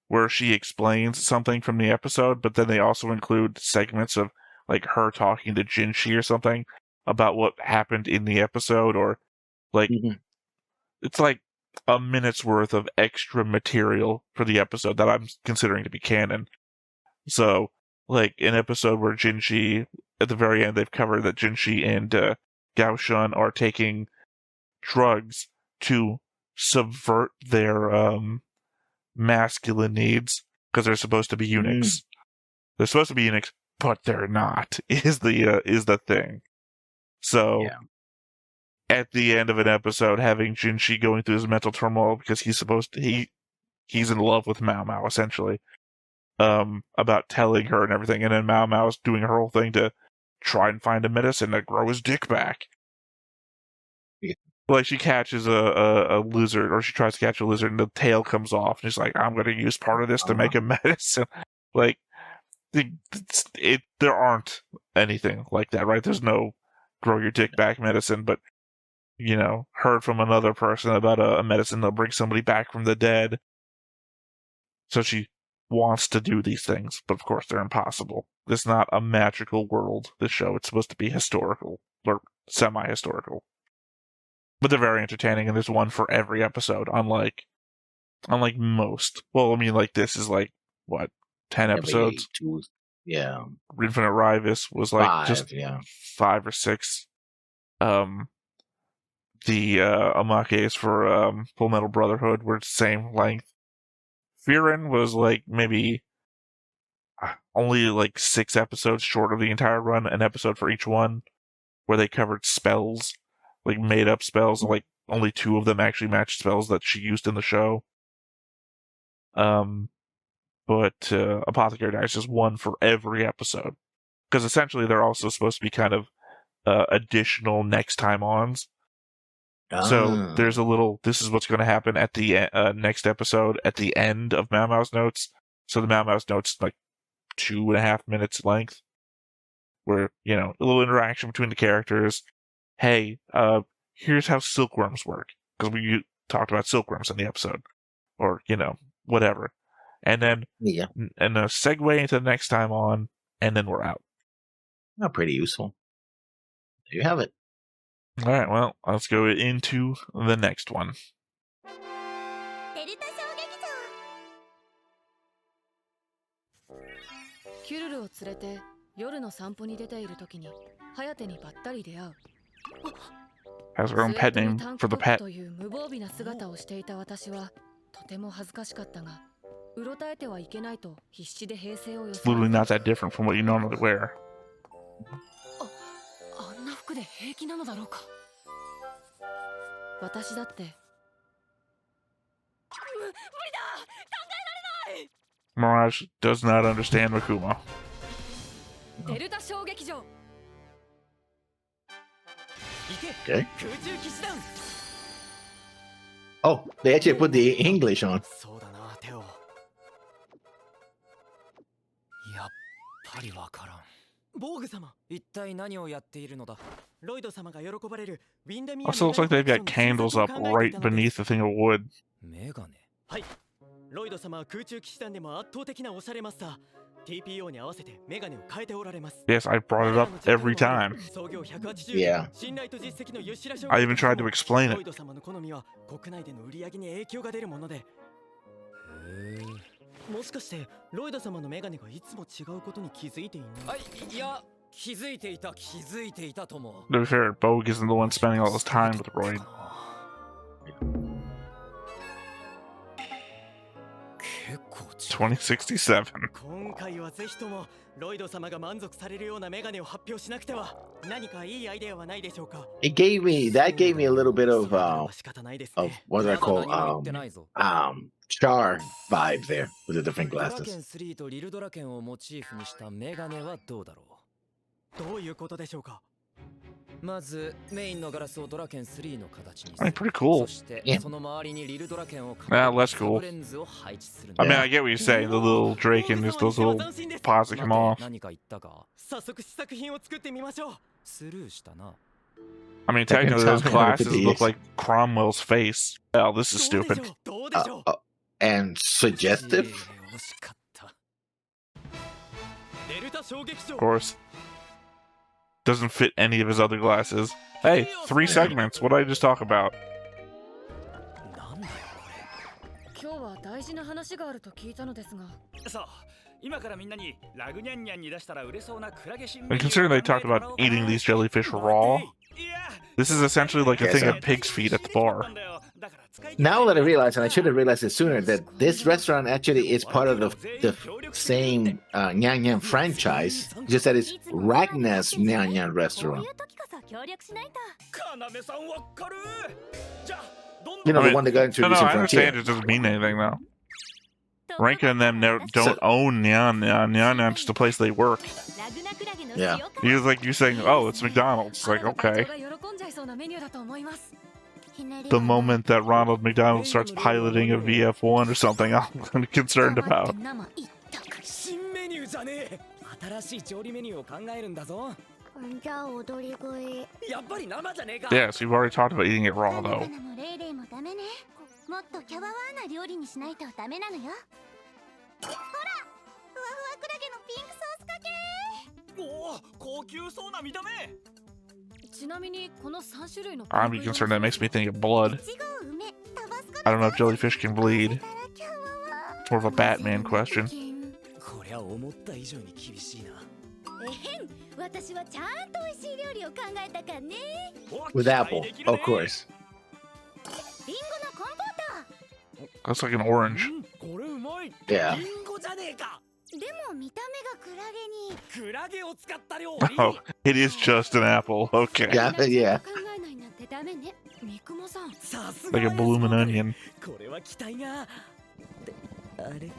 where she explains something from the episode, but then they also include segments of like her talking to Jinshi or something about what happened in the episode, or like it's like a minute's worth of extra material for the episode that I'm considering to be canon. So, like an episode where Jinshi, at the very end, they've covered that Jinshi and Gao Shun are taking drugs to subvert their masculine needs because they're supposed to be eunuchs. They're supposed to be eunuchs, but they're not. Is the thing. So, at the end of an episode having Jinshi going through his mental turmoil because he's in love with Mao Mao, essentially. About telling her and everything, and then Mao Mao's doing her whole thing to try and find a medicine to grow his dick back. Yeah. Like, she catches a lizard, or she tries to catch a lizard, and the tail comes off, and she's like, I'm going to use part of this to make a medicine. Like, there aren't anything like that, right? There's no grow your dick back medicine, but, heard from another person about a medicine that'll bring somebody back from the dead. So she wants to do these things, but of course they're impossible. It's not a magical world, this show. It's supposed to be historical, or semi-historical. But they're very entertaining, and there's one for every episode, unlike most. Well, I mean, like, this is like, what, 10 episodes? Yeah. Infinite Rival was like 5, just yeah. 5 or 6. The Amake's for Full Metal Brotherhood were the same length. Fearin was like maybe only like 6 episodes short of the entire run, an episode for each one, where they covered spells, like made up spells, like only 2 of them actually matched spells that she used in the show. But Apothecary Dice is one for every episode, because essentially they're also supposed to be kind of additional next time ons. So there's a little, this is what's going to happen at the next episode at the end of Mao Mao's notes. So the Mao Mao's notes like 2.5 minutes length, where, a little interaction between the characters. Hey, here's how silkworms work, because we talked about silkworms in the episode, or, whatever. And then, and a segue into the next time on, and then we're out. Not pretty useful. There you have it. All right, well, let's go into the next one. キュルルを連れて夜の散歩に出ている時に颯にばったり出会う。 Has her own pet name for the pet. という無防備な姿をしていた私はとても恥ずかしかったが、うろたえてはいけないと必死で平静を装う。 Literally not that different from what you normally wear. あんな服で平気なのだろうか。私だって。無理だ。考えられない。 Mirage does not understand Makuma. デルタ小劇場。 Okay. Oh, they actually put the English on. そうだな、テオ。やっぱりわからん。ボーグ様、一体何をやっているのだ。ロイド様が喜ばれるウィンダミア。 Also looks like they've got candles up right beneath the thing of wood. メガネ。はい。ロイド様は空中騎士団でも圧倒的なおしゃれマスター。TPO に合わせてメガネを変えておられます。 Yes, I brought it up every time. 創業180 Yeah. 信頼と実績のユシラ賞。 I even tried to explain it. ロイド様の好みは国内での売り上げに影響が出るもので。もしかしてロイド様のメガネがいつも違うことに気づいていない？いや、気づいていたとも。 To be fair, Bogue isn't the one spending all his time with Royd. 2067. 今回はぜひともロイド様が満足されるようなメガネを発表しなくては。何かいいアイデアはないでしょうか。 That gave me a little bit of what do I call Char vibe there with the different ドラケ glasses. ン3とリルドラケンをモチーフにしたメガネはどうだろう。どういうことでしょうか。まずメインのガラスをドラケン3の形にす I る。 mean, pretty cool. そして Yeah. その周りにリルドラケンを less cool. レンズを配置する。 I mean, I get what you're saying. The little Drake and just those little pods that come off. 何か言ったか。早速試作品を作ってみましょう。スルーしたな。 I mean, technically, those glasses look like Cromwell's face. Oh, this is stupid. And suggestive? Of course. Doesn't fit any of his other glasses. Hey, 3 segments. What did I just talk about? 今日は大事な話があると聞いたのですが。そう。今からみんなにラグニャンニャンに出したら売れそうなクラゲ新 And considering they talked about eating these jellyfish raw, this is essentially like a thing of pig's feet at the bar. Now that I realize, and I should have realized it sooner, that this restaurant actually is part of the same Nyang Nyang franchise, just that it's Ragnar's Nyang Nyang restaurant. You know, I the mean, one that got no, introduced I in understand Frontier. it doesn't mean anything though. Ranka and them don't own Nyan Nyan. Nyan Nyan's just the place they work. Yeah. You're like you saying, oh, it's McDonald's. It's like, okay. The moment that Ronald McDonald starts piloting a VF1 or something, I'm concerned about. 新メニューじゃねえ。新しい調理メニューを考えるんだぞ。じゃあ踊り食い。やっぱり生じゃねえか。Yes, we've already talked about eating it raw though. もレイレイもダメね。もっとキャワワーな料理にしないとダメなのよ。ほら、ふわふわクラゲのピンクソースかけ。おお、高級そうな見た目。ちなみにこの3種類の I'm concerned that makes me think of blood. I don't know if jellyfish can bleed. It's more of a Batman question. こりゃ思った以上に厳しいな。私はちゃんと美味しい料理を考えたからね。 With apple, of course. リンゴのコンポート。 That's like an orange. これうまい。 Yeah. リンゴじゃねえか。でも見た目がクラゲに。クラゲを使った料理。 Oh, it is just an apple. Okay. Yeah, yeah. 考えないなんてダメね。三雲さん。さすが Like a blooming onion. これは期待が。ってあれ。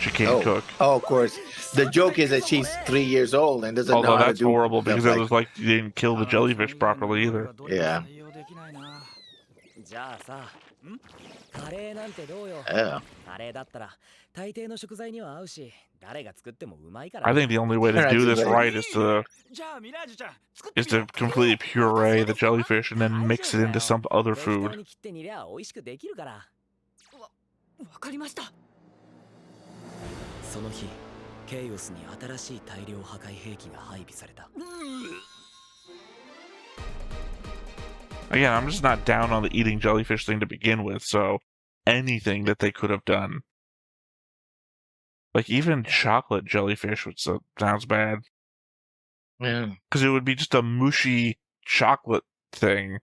She can't cook. Oh, of course. The joke is that she's 3 years old and doesn't know Although how to that's do horrible stuff because it like- was like you didn't kill the jellyfish properly either. Yeah. じゃあさ、カレーなんてどうよ。 Yeah. カレーだったら大抵の食材には合うし、誰が作ってもうまいから。 I think the only way to do this right is じゃあミラージュちゃん、作ってみ to よう。 completely puree the jellyfish and then mix it into some other 適当 food. に切って煮りゃ美味しくできるから。わかりました。その日、ケイオスに新しい大量破壊兵器が配備された。 Again, I'm just not down on the eating jellyfish thing to begin with, so anything that they could have done. Like even chocolate jellyfish, which sounds bad. Yeah. Because it would be just a mushy chocolate thing,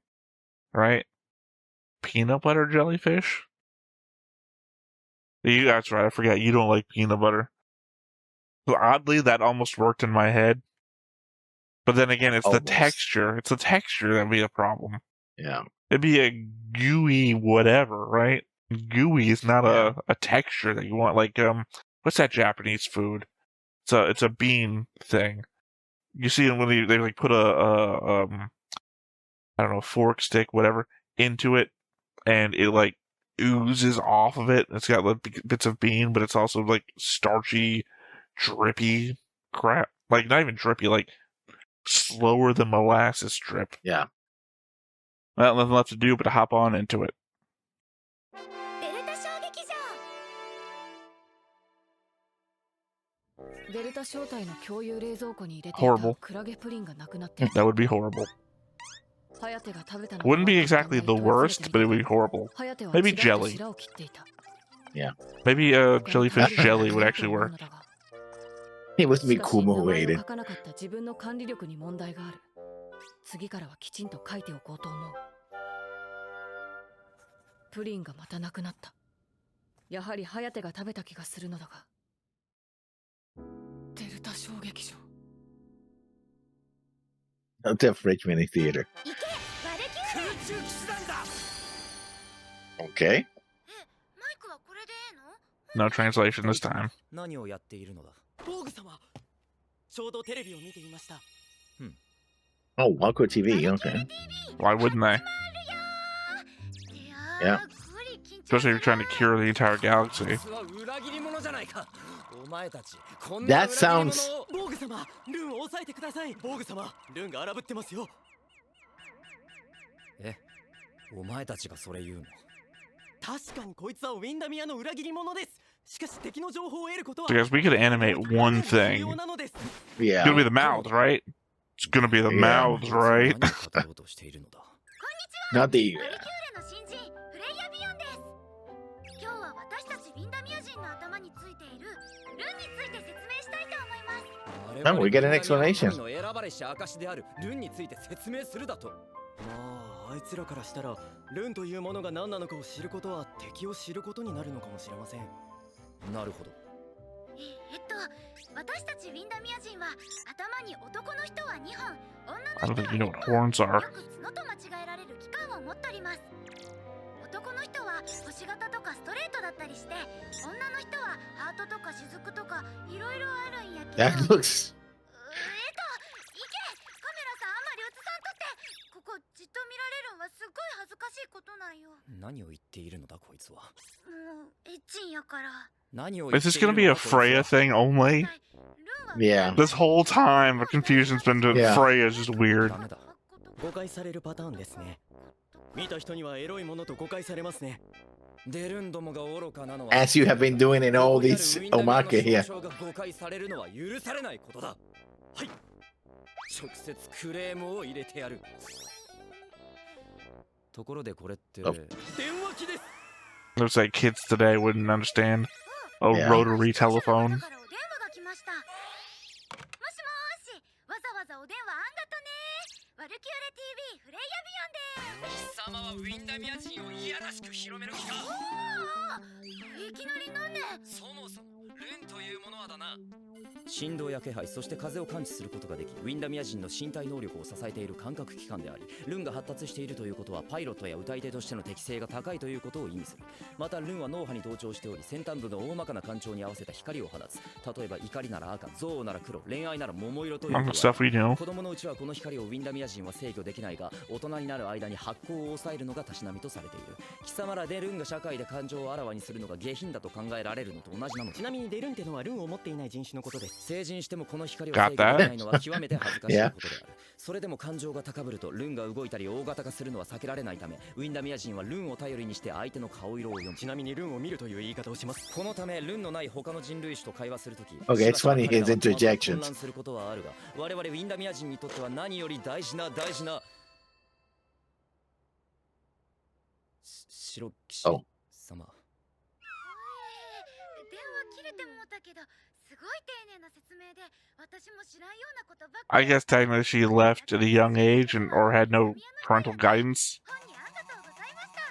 right? Peanut butter jellyfish? That's right, I forgot you don't like peanut butter. So oddly, that almost worked in my head. But then again, it's Almost. the texture. It's the texture that'd be a problem. Yeah. It'd be a gooey whatever, right? Gooey is not a texture that you want. Like, what's that Japanese food? It's a bean thing. You see it when they like put I don't know, fork, stick, whatever, into it, and it like oozes off of it. It's got like bits of bean, but it's also like starchy, drippy crap. Like not even drippy, like slower than molasses drip. Yeah. Well, nothing left to do but to hop on into it. デルタ小劇場。デルタ小隊の共有冷蔵庫に入れてい Horrible. たクラゲプリンがなくなってる。 That would be horrible. ハヤテが食べたの Wouldn't be exactly the worst, but it would be horrible. ハヤテは Maybe ちらっと jelly. 白を切っていた。 Maybe jellyfish jelly would actually work. It must be しかし名 Kumo 前を waited. 書かなかった自分の管理力に問題がある。次からはきちんと書いておこうと思う。プリンがまたなくなった。やはりハヤテが食べた気がするのだが。デルタ小劇場。 Not the French mini theater. 行け、ワルキューレ。空中騎士団だ。 Okay. マイクはこれでいいの？ No translation this time. 何をやっているのだ。ボーグ様、ちょうどテレビを見ていました。 Oh, Macro TV. Okay. Why wouldn't they? Yeah. Especially if you're trying to cure the entire galaxy. 実は裏切り者じゃないか。お前たち、こん That な裏切り者 sounds- を。ボーグ様、ルーンを抑えてください。ボーグ様、ルーンが荒ぶってますよ。え、お前たちがそれ言うの？確かにこいつはウィンダミアの裏切り者です。しかし敵の情報を得ることは。 So guys, we could animate one thing. 重要なのです。 It's Yeah. gonna be the mouths, right? It's gonna be the Yeah. mouths, right? 何を語ろうとしているのだ。 Not the. ワルキューレの新人、フレイヤ・ビヨンです。今日は私たちウィンダミア人の頭についているルンについて説明したいと思います。 Oh, we get an explanation. 神の選ばれし証であるルンについて説明するだと。まあ、あいつらからしたらルンというものが何なのかを知ることは敵を知ることになるのかもしれません。なるほど。私たちウィンダミア人は頭に男の人は2本、女 I の don't 人 think you は know 1 what 本、 horns are. よく角と間違えられる器官を持っております。男の人は星型とかストレートだったりして、女の人はハートとか雫とかいろいろあるんやけど。 That looks. いけ、カメラさんあんまり映さんとって。ここじっと見られるんはすっごい恥ずかしいことなんよ。何を言っているのだこいつは。もうエッチンやから。 Is this gonna be a Freya thing only? Yeah. This whole time, the confusion's been to Yeah. Freya's just weird. ダメだ。誤解されるパターンですね。見た人にはエロいものと誤解されますね。デルンどもが愚かなのは、 As you have been doing in all these omake here. が誤解されるのは許されないことだ。はい。直接クレームを入れてやる。ところでこれって Oh. 電話機です。 Looks like kids today wouldn't understand a Yeah. rotary telephone. もしもーし、わざわざお電話あんがとね。ワルキューレ TV フレイヤビヨンで。貴様はウィンダミア人をいやらしく広める気か。いきなりなんで。そもそもルンというものはだな。振動や気配、そして風を感知することができ、ウィンダミア人の身体能力を支えている感覚器官であり、ルンが発達しているということはパイロットや歌い手としての適性が高いということを意味する。またルンは脳波に同調しており、先端部が大まかな感情に合わせた光を放つ。例えば怒りなら赤、憎悪なら黒、恋愛なら桃色という Among the stuff we know. 子供のうちはこの光をウィンダミア人は制御できないが、大人になる間に発光を抑えるのがたしなみとされている。貴様らでルンが社会で感情をあらわにするのが下品だと考えられるのと同じなの。ちなみにデルンってのはルンを持っていない人種のことです。成人してもこの光を制御できないのは極めて恥ずかしいことである。それでも感情が高ぶるとルンが動いたり大型化するのは避けられないため、ウィンダミア人はルンを頼りにして相手の顔色を読む。ちなみにルンを見るという言い方をします。このためルンのない他の人類種と会話するとき、 Okay, it's funny his 混 interjections. 乱することはあるが、我々ウィンダミア人にとっては何より大事な白騎士 Oh. 様。電話切れてもうたけど、すごい丁寧な説明で、私も知らんようなことばっか I guess technically she left at a young age and or had no parental guidance. 本にありがとうございました。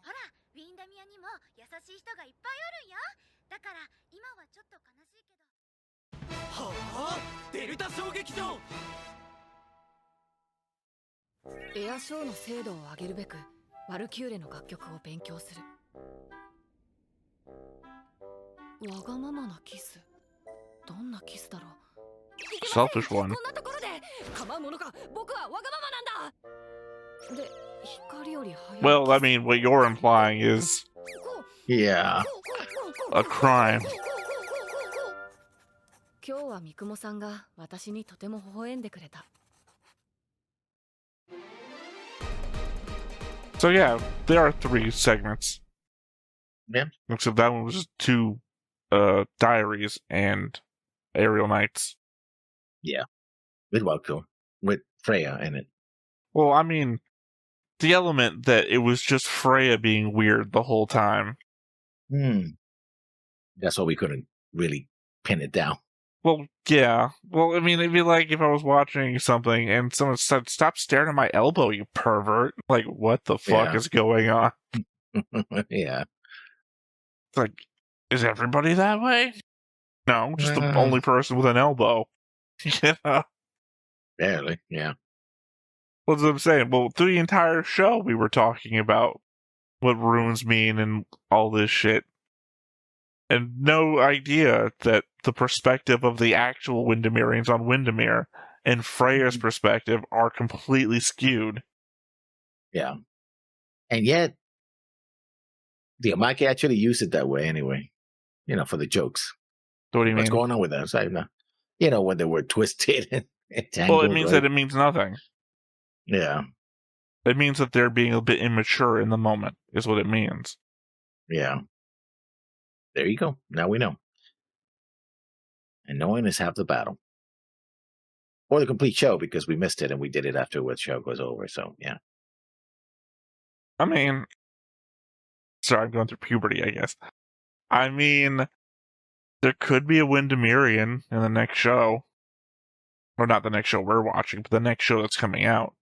ほら、ウィンダミアにも優しい人がいっぱいおるんよ。だから今はちょっと悲しいけど。はあ、デルタ衝撃場。エアショーの精度を上げるべくワルキューレの楽曲を勉強する。わがままなキス、どんなキスだろう。 Selfish one. こんなところで構うものか。僕はわがままなんだ。で、光より速い。 Well, I mean, what you're implying is Yeah. a crime. 今日は三雲さんが私にとても微笑んでくれた。 So yeah, there are 3 segments. Yeah. Except that one was just 2 diaries and aerial nights. With Walko. With Freya in it. Well, I mean, the element that it was just Freya being weird the whole time. That's why we couldn't really pin it down. Well, yeah. Well, I mean, it'd be like if I was watching something and someone said, "Stop staring at my elbow, you pervert." Like, what the fuck Yeah. is going on? Yeah. It's like, is everybody that way? No, just the only person with an elbow. Yeah. Barely. Yeah. What's what I'm saying? Well, through the entire show, we were talking about what runes mean and all this shit. And no idea that the perspective of the actual Windemirians on Windermere and Freya's perspective are completely skewed. Yeah. And yet, the Omake actually used it that way anyway. You know, for the jokes. What do you What's mean? going on with that? It's like, you know, when they were twisted and tangled. Well, it means right? that it means nothing. Yeah. It means that they're being a bit immature in the moment, is what it means. Yeah. There you go. Now we know. And knowing is half the battle. Or the complete show, because we missed it and we did it after the show goes over. So, yeah. I mean, sorry, I'm going through puberty, I guess. I mean, there could be a Windemirian in the next show. Or not the next show we're watching, but the next show that's coming out.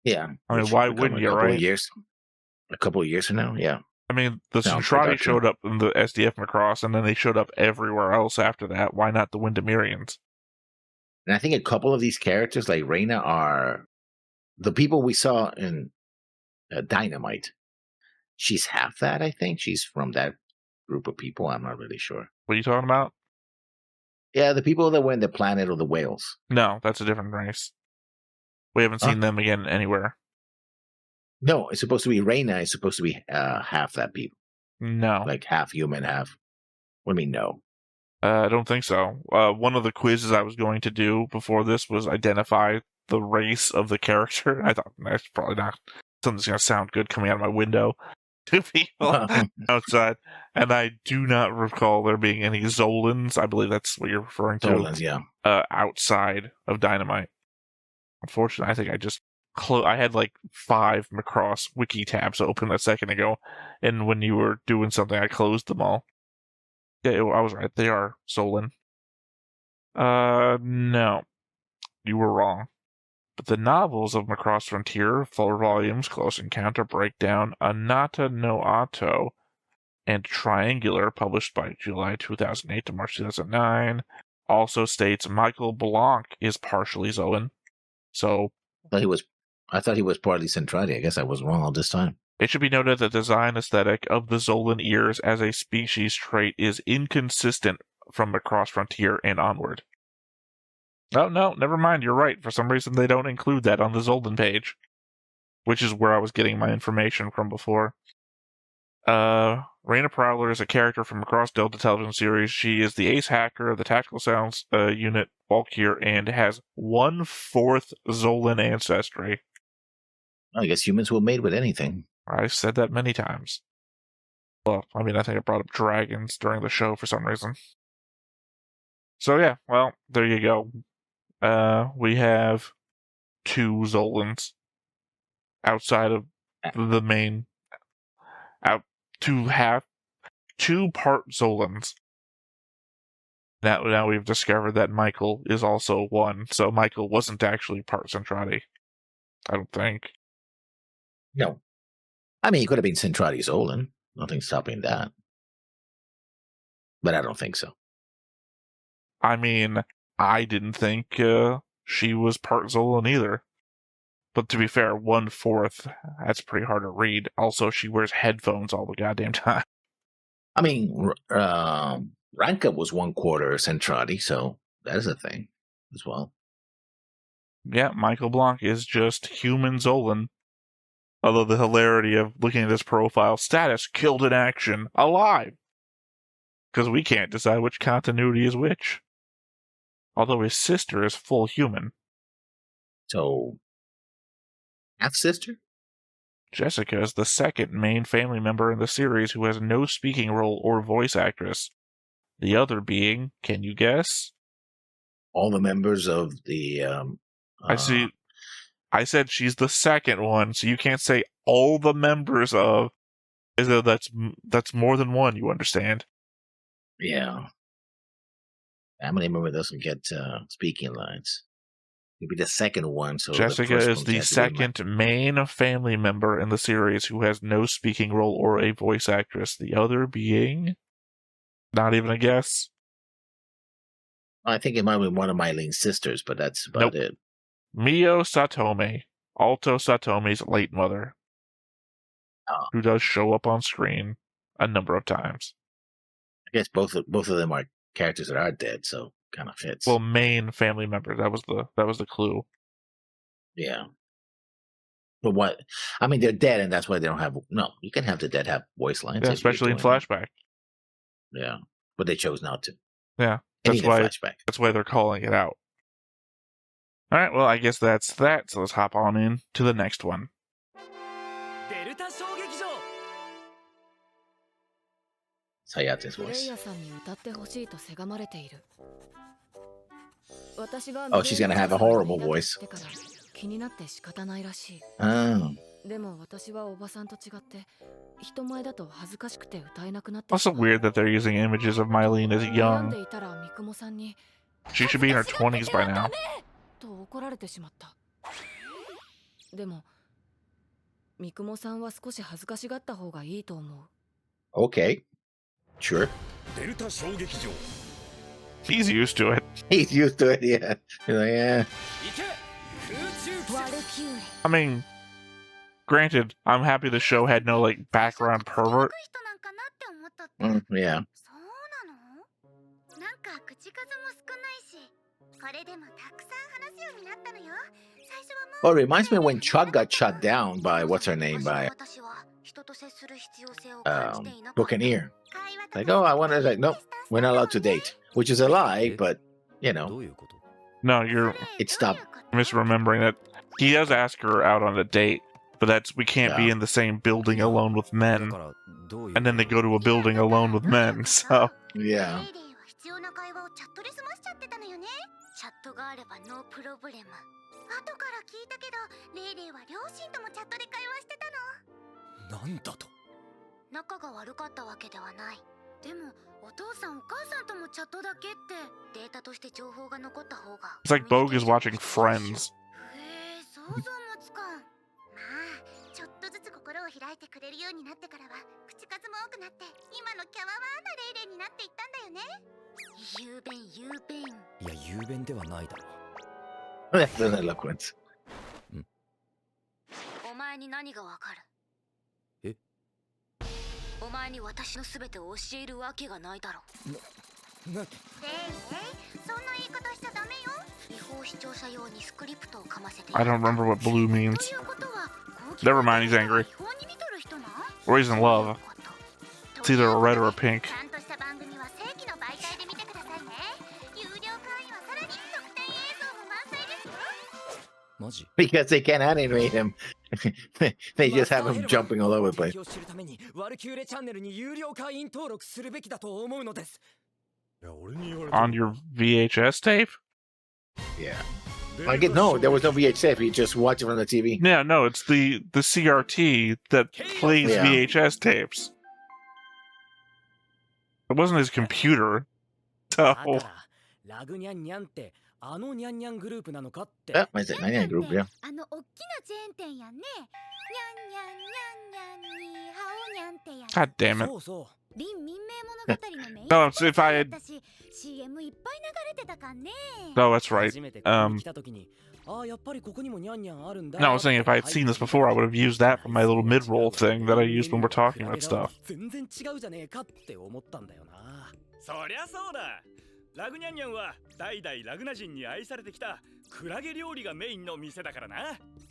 Yeah. I mean, Which why will come wouldn't in you, a couple right? of years. A couple of years from now, yeah. I mean, the Sounds like Centrati that, too. showed up in the SDF Macross, and then they showed up everywhere else after that. Why not the Windemirians? And I think a couple of these characters, like Reina, are the people we saw in Dynamite. She's half that, I think. She's from that group of people. I'm not really sure. What are you talking about? Yeah, the people that were in the planet of the whales. No, that's a different race. We haven't seen them again anywhere. No, it's supposed to be Reina. It's supposed to be half that people. No. Like half human, half. What do you mean, no? I don't think so. One of the quizzes I was going to do before this was identify the race of the character. I thought that's probably not something's going to sound good coming out of my window to people outside. And I do not recall there being any Zolans. I believe that's what you're referring to. Zolans, yeah. Outside of Dynamite. Unfortunately, I think I just I had like 5 Macross wiki tabs open a second ago, and when you were doing something, I closed them all. Yeah, I was right. They are Zolan. No. You were wrong. But the novels of Macross Frontier, 4 volumes, Close Encounter, Breakdown, Anata no Ato, and Triangular, published by July 2008 to March 2009, also states Michael Blanc is partially Zolan. So I thought he was partly Centrati. I guess I was wrong all this time. it should be noted that the design aesthetic of the Zolan ears as a species trait is inconsistent from Macross Frontier and onward. Oh, no, never mind. You're right. For some reason, they don't include that on the Zolan page, which is where I was getting my information from before. Reina Prowler is a character from Macross Delta television series. She is the ace hacker of the Tactical Sounds unit, Valkyr, and has 1/4 Zolan ancestry. I guess humans were made with anything. I've said that many times. Well, I mean, I think I brought up dragons during the show for some reason. So yeah, well, there you go. We have 2 Zolans outside of the main. To have 2 part Zolans. Now we've discovered that Michael is also one, so Michael wasn't actually part Centrati. I don't think. No. I mean, he could have been Centrati Zolan. Nothing's stopping that. But I don't think so. I mean, I didn't think she was part Zolan either. But to be fair, 1/4, that's pretty hard to read. Also, she wears headphones all the goddamn time. I mean, Ranka was 1/4 Centrati, so that is a thing as well. Yeah, Michael Blanc is just human Zolan. Although the hilarity of looking at his profile, status, killed in action, alive. Because we can't decide which continuity is which. Although his sister is full human. So, half-sister? Jessica is the second main family member in the series who has no speaking role or voice actress. The other being, can you guess? All the members of the... I see. I said she's the second one, so you can't say all the members of... As though that's more than one, you understand? Yeah. Family member doesn't get speaking lines. Maybe the second one. So Jessica is the second main family member in the series who has no speaking role or a voice actress. The other being... Not even a guess? I think it might be one of Mylene's sisters, but that's about it. Mio Satome, Alto Satome's late mother, who does show up on screen a number of times. I guess both of them are characters that are dead, so kind of fits. Well, main family member. That was the clue. Yeah. But what? I mean, they're dead, and that's why they don't have. No, you can have the dead have voice lines, yeah, especially in flashback. Yeah, but they chose not to. Yeah, that's why they're calling it out. All right, well, I guess that's that. So let's hop on in to the next one. Sayate's voice. Oh, she's gonna have a horrible voice. Oh. Also weird that they're using images of Mylene as young. She should be in her 20s by now. でも、三雲さんは少し恥ずかしがった方がいいと思う。Okay. Sure. デルタ小劇場 He's used to it. He's used to it, yeah. He's like, yeah. 行け空中騎ワル士キューレ I mean, granted, I'm happy the show had no like background pervert. 人なんかなって思っとった Yeah. そうなのなんか口数も少ないしこれでもたくさん話すようになったのよ最初はも Well, it reminds me when Chuck got shot down by what's her name by 私は人と接する必要性を感じていなかった Buccaneer. 会話と Like, oh, I want to like, no, we're not allowed to date, which is a lie, but you ど know, ういうこと No, you're it stopped. misremembering that. He does ask her out on a date, but that's we can't be Yeah. in the same building alone with だ men. からどういう And then they go to a building alone with men. So Yeah. レイレイは必要な会話をチャットで済ましちゃってたのよねチャットがあればノープロブレム後から聞いたけどレイレイは両親ともチャットで会話してたのなんだと仲が悪かったわけではないでもお父さんお母さんともチャットだけってデータとして情報が残った方が it's like Bogue is watching Friends. へえ想像もつかんまあちょっとずつ心を開いてくれるようになってからは口数も多くなって今のキャワワーなレイレイになっていったんだよね雄弁雄弁いや雄弁ではないだろ That's an eloquence. お前に何がわかるえお前に私の全てを教えるわけがないだろなレイレイそんな言い方しちゃダメよ違法視聴者用にスクリプトをかませて I don't remember what blue と means. いうことは Never mind, he's angry. 違法に見とる人な Or he's in love. It's either a red or a pink. ちゃんとした番組は正規の媒体で見てくださいね有料会員はさらに特典映像も満載ですよマジ Because they can't animate him. They just have him jumping all over the place. を知るためにワルキューレチャンネルに有料会員登録するべきだと思うのです いや俺に言われて On your VHS tape? Yeah. I get no, there was no VHF. You just watch it on the TV. Yeah, no, it's the CRT that plays Yeah. VHS tapes. It wasn't his computer. だ So からラグニャンニャンってあのニャンニャングループなのかって Oh, is it? Nanya Group, yeah. あの大きなチェーン店やんねにゃんにゃんにゃんにゃんにハオニャンってやつ God damn it. そうそう林民名物語のメイン No, it's if I had だし CM いっぱい流れてたかんね No, that's right. 初めてここに来た時にああやっぱりここにもニャンニャンあるんだ No, I was saying if I had seen this before, I would have used that for my little mid-roll thing that I used when we're talking about stuff. 全然違うじゃねえかって思ったんだよなそりゃそうだラグニャンニャンは代々ラグナ人に愛されてきたクラゲ料理がメインの店だからな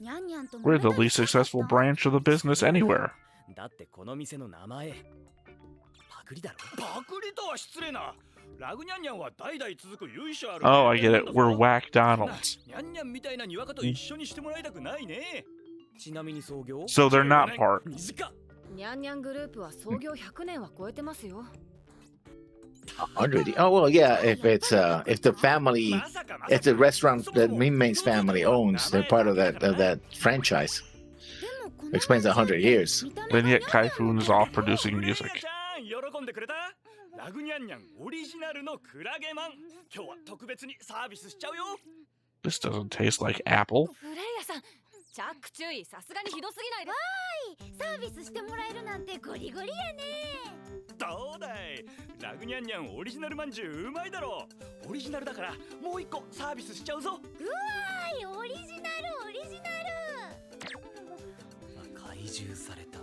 ニャンニャンと We're the least successful branch of the business anywhere. だってこの店の名前パクリだろパクリとは失礼なラグニャンニャンは代々続く由緒ある Oh, I get it. We're Whack Donalds. ニャンニャンみたいなにわかと一緒にしてもらいたくないねちなみに創業 So they're not part. 短っニャンニャングループは創業100年は超えてますよ 100. Oh well, yeah. If it's if the family, まさかまさか if the restaurant that Minmei's family owns, they're part of that franchise. でもこの Explains 100 years. 見た目 Then yet Kaifun is off producing クレイ music. ヤちゃん喜んでくれたラグニャンニャンオリジナルのクラゲマン今日は特別にサービスしちゃうよ This doesn't taste like apple. フレイヤさんチャック注意さすがにひどすぎないですサービスしてもらえるなんてゴリゴリやねどうだいラグニャンニャンオリジナルまんじゅううまいだろオリジナルだからもう一個サービスしちゃうぞはいオリジナルオリジナル怪獣された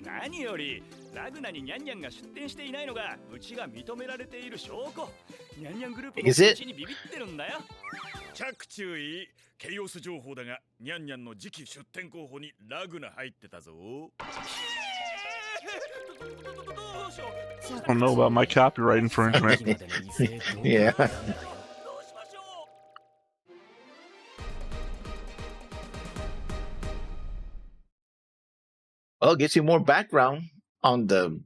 何よりラグナにニャンニャンが出店していないのがうちが認められている証拠ニャンニャングループもう Is it? ちにビビってるんだよチャック注意ケイオス情報だがニャンニャンの次期出店候補にラグナ入ってたぞどうしよう I don't know about my copyright infringement. 今までの異性どう Yeah. どうしましょう Well, it gives you more background on the.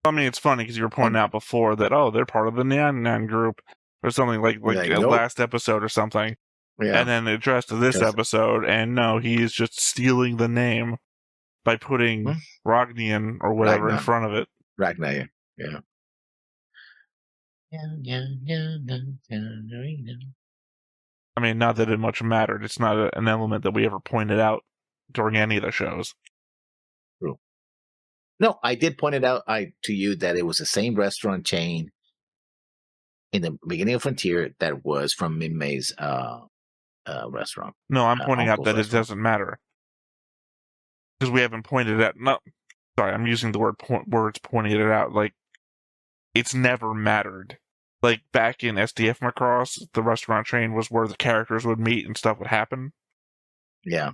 I mean, it's funny because you were pointing out before that, oh, they're part of the Nyan Nyan group or something like Like, nope. last episode or something. Yeah. And then it addressed to this Yes. episode, and no, he is just stealing the name by putting Hmm? Rognian or whatever in Ragnar. front of it. Ragnar, yeah. I mean, not that it much mattered. It's not an element that we ever pointed out during any of the shows. No, I did point it out to you that it was the same restaurant chain in the beginning of Frontier that was from Min-May's restaurant. No, I'm pointing out Uncle's that it restaurant. doesn't matter. Because we haven't pointed at... No, sorry, I'm using the words pointing it out. Like, it's never mattered. Like, back in SDF Macross, the restaurant chain was where the characters would meet and stuff would happen. Yeah.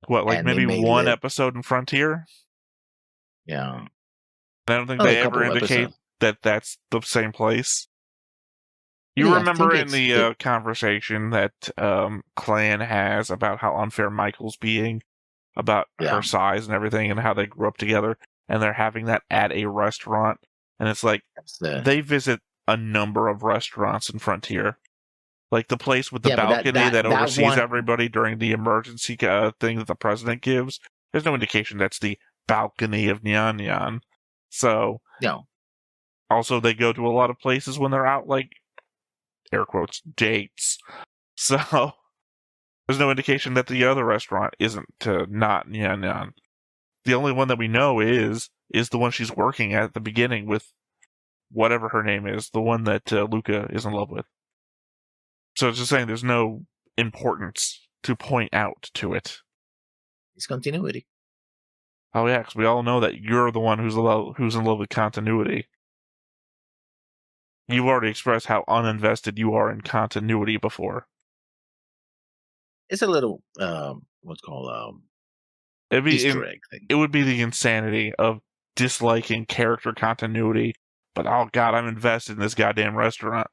What, like And maybe Min-May one lived- episode in Frontier? Yeah. I don't think Oh, a they ever couple indicate episodes. that that's the same place. You Yeah, I remember think in the conversation that Clan has about how unfair Michael's being, about Yeah. her size and everything, and how they grew up together, and they're having that at a restaurant, and it's like they visit a number of restaurants in Frontier, like the place with the Yeah, but balcony that oversees one- everybody during the emergency thing that the president gives. There's no indication that's the balcony of Nyan Nyan. So No. also they go to a lot of places when they're out, like, air quotes, dates. So there's no indication that the other restaurant isn't not Nyan Nyan. The only one that we know is the one she's working at the beginning with whatever her name is, the one that Luca is in love with. So it's just saying there's no importance to point out to it. It's continuity. Oh yeah, because we all know that you're the one who's in love with continuity. You've already expressed how uninvested you are in continuity before. It's a little what's called Easter egg thing. It would be the insanity of disliking character continuity, but oh god, I'm invested in this goddamn restaurant.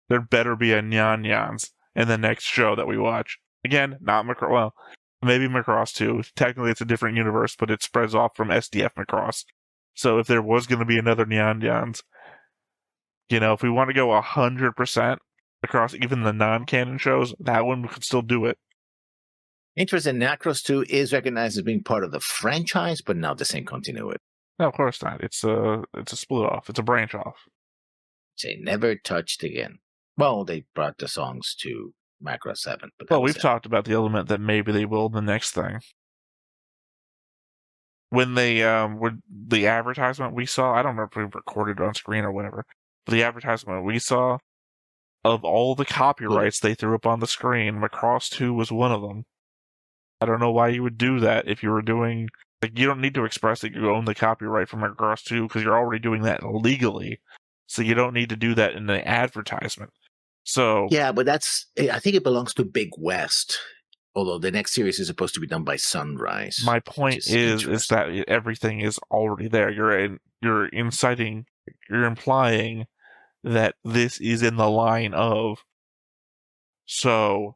There better be a Nyan Nyans in the next show that we watch. Again, not Macross. Well, maybe Macross 2. Technically, it's a different universe, but it spreads off from SDF Macross. So if there was going to be another Nyan Nyans, you know, if we want to go 100% across even the non-canon shows, that one could still do it. Interesting, Macross 2 is recognized as being part of the franchise, but not the same continuity. No, of course not. It's a split off. It's a branch off. They never touched again. Well, they brought the songs to Macross 7. But well, we've talked about the element that maybe they will the next thing. When they the advertisement we saw, I don't remember if we recorded it on screen or whatever, but the advertisement we saw, of all the copyrights they threw up on the screen, Macross 2 was one of them. I don't know why you would do that if you were doing... Like, you don't need to express that you own the copyright from Macross 2 because you're already doing that legally. So you don't need to do that in the advertisement. So yeah, but I think it belongs to Big West. Although the next series is supposed to be done by Sunrise. My point is that everything is already there. You're implying that this is in the line of. So,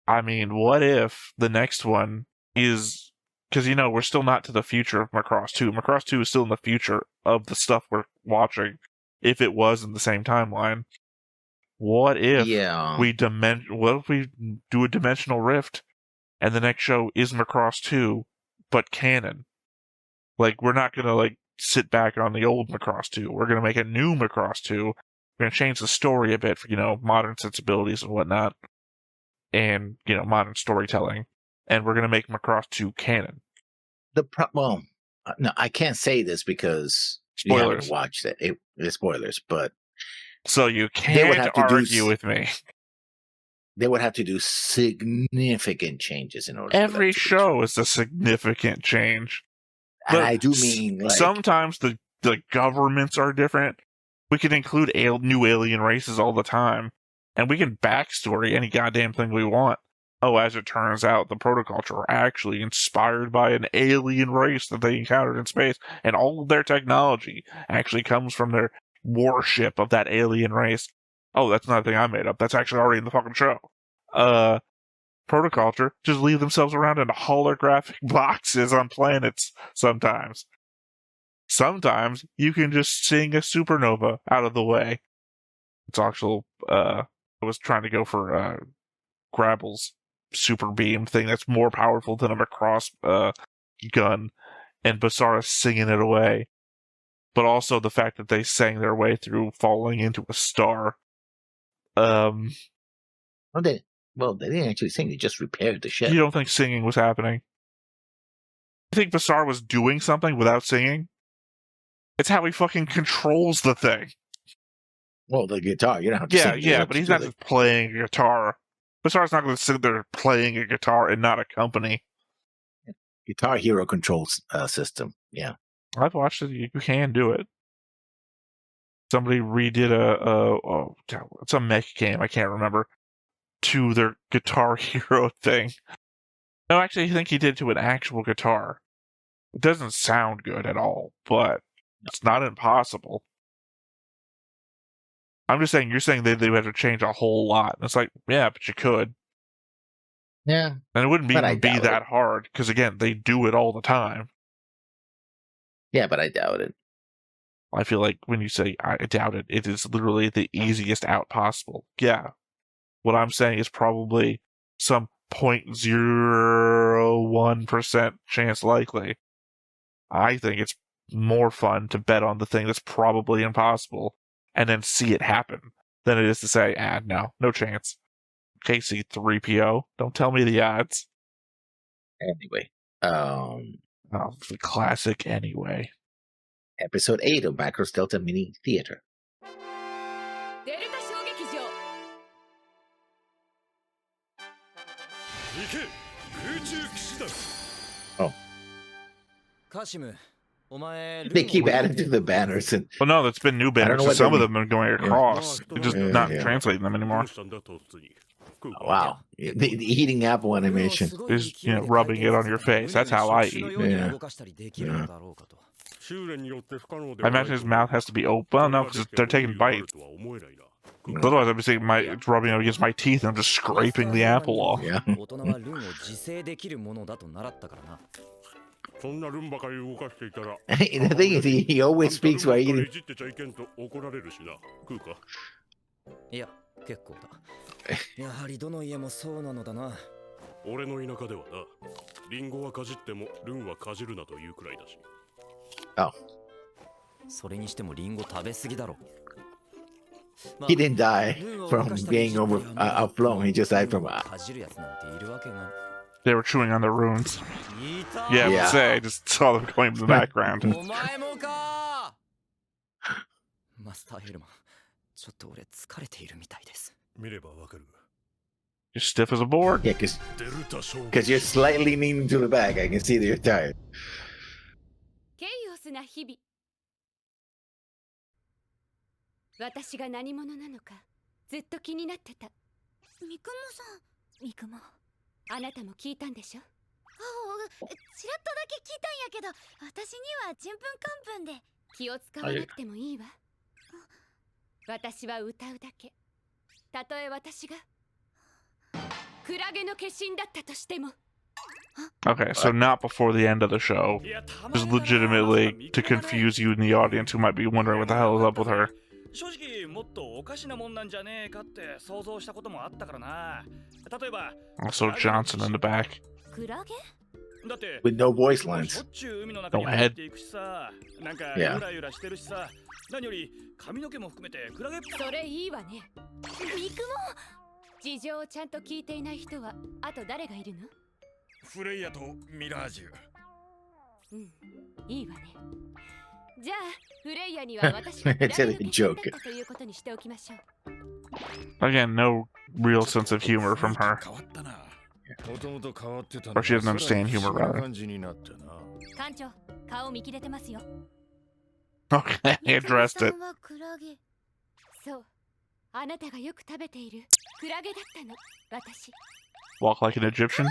I mean, what if the next one is... Because, you know, we're still not to the future of Macross 2. Macross 2 is still in the future of the stuff we're watching, if it was in the same timeline. What if we do a dimensional rift, and the next show is Macross 2, but canon? Like, we're not gonna, like, sit back on the old Macross 2. We're gonna make a new Macross 2. We're gonna change the story a bit for, you know, modern sensibilities and whatnot. And, you know, modern storytelling. And we're gonna make Macross 2 canon. No, I can't say this because spoilers. You haven't watched it. It's spoilers, but... So you can't argue with me. They would have to do significant changes in order. Every show is a significant change. And I do mean, like... Sometimes the governments are different. We can include new alien races all the time. And we can backstory any goddamn thing we want. Oh, as it turns out, the Protoculture are actually inspired by an alien race that they encountered in space. And all of their technology actually comes from their warship of that alien race. Oh, that's not a thing I made up. That's actually already in the fucking show. Protoculture just leave themselves around in holographic boxes on planets sometimes. Sometimes you can just sing a supernova out of the way. It's actual, I was trying to go for Grabble's super beam thing that's more powerful than a Macross gun, and Basara singing it away. But also the fact that they sang their way through falling into a star. They didn't actually sing. They just repaired the ship. You don't think singing was happening? I think Basar was doing something without singing. It's how he fucking controls the thing. Well, the guitar, you don't have to sing. Yeah, but he's not just playing a guitar. Basar's not going to sit there playing a guitar and not accompany. Guitar Hero controls system. Yeah. I've watched it. You can do it. Somebody redid it's a mech game. I can't remember. To their Guitar Hero thing. No, actually, I think he did to an actual guitar. It doesn't sound good at all, but it's not impossible. I'm just saying, you're saying they would have to change a whole lot. And it's like, yeah, but you could. Yeah. And it wouldn't even be that hard, because again, they do it all the time. Yeah, but I doubt it. I feel like when you say I doubt it, it is literally the easiest out possible. Yeah. What I'm saying is probably some 0.01% chance likely. I think it's more fun to bet on the thing that's probably impossible and then see it happen than it is to say, no chance. KC3PO, don't tell me the odds. Anyway, the classic anyway. Episode 8 of Macross Delta Mini Theater. Oh. They keep adding to the banners. And well, no, that's been new banners. So some of them are going across. Yeah. They're just not translating them anymore. Oh, wow. The eating apple animation. Is rubbing it on your face. That's how I eat. Yeah. I imagine his mouth has to be open. Well, no, because they're taking bites. Otherwise, I'd be saying it's rubbing it against my teeth and I'm just scraping the apple off. Yeah. The thing is, he always speaks while eating. Oh. He didn't die from being outflown. He just died from. They were chewing on their runes. Yeah, I would say I just saw them going in the background. You're stiff as a board. Yeah, because you're slightly leaning to the back. I can see that you're tired. Okay, so not before the end of the show. Just legitimately to confuse you in the audience who might be wondering what the hell is up with her. 正直もっとおかしなもんなんじゃねえかって想像したこともあったからな。例えば Also Johnson in the back. With no voice lines. No head. Yeah. 何より髪の毛も含めてクラゲ。それいいわね。ミクも事情をちゃんと聞いていない人はあと誰がいるの？フレイヤとミラージュ。うん、いいわね。じゃあフレイヤには私がクラゲの決断だったということにしておきましょう。 Again, no real sense of humor from her. Or she doesn't understand humor, rather. 館長、顔見切れてますよ。 Okay, he addressed it. そう、あなたがよく食べているクラゲだったの、私。 Walk like an Egyptian?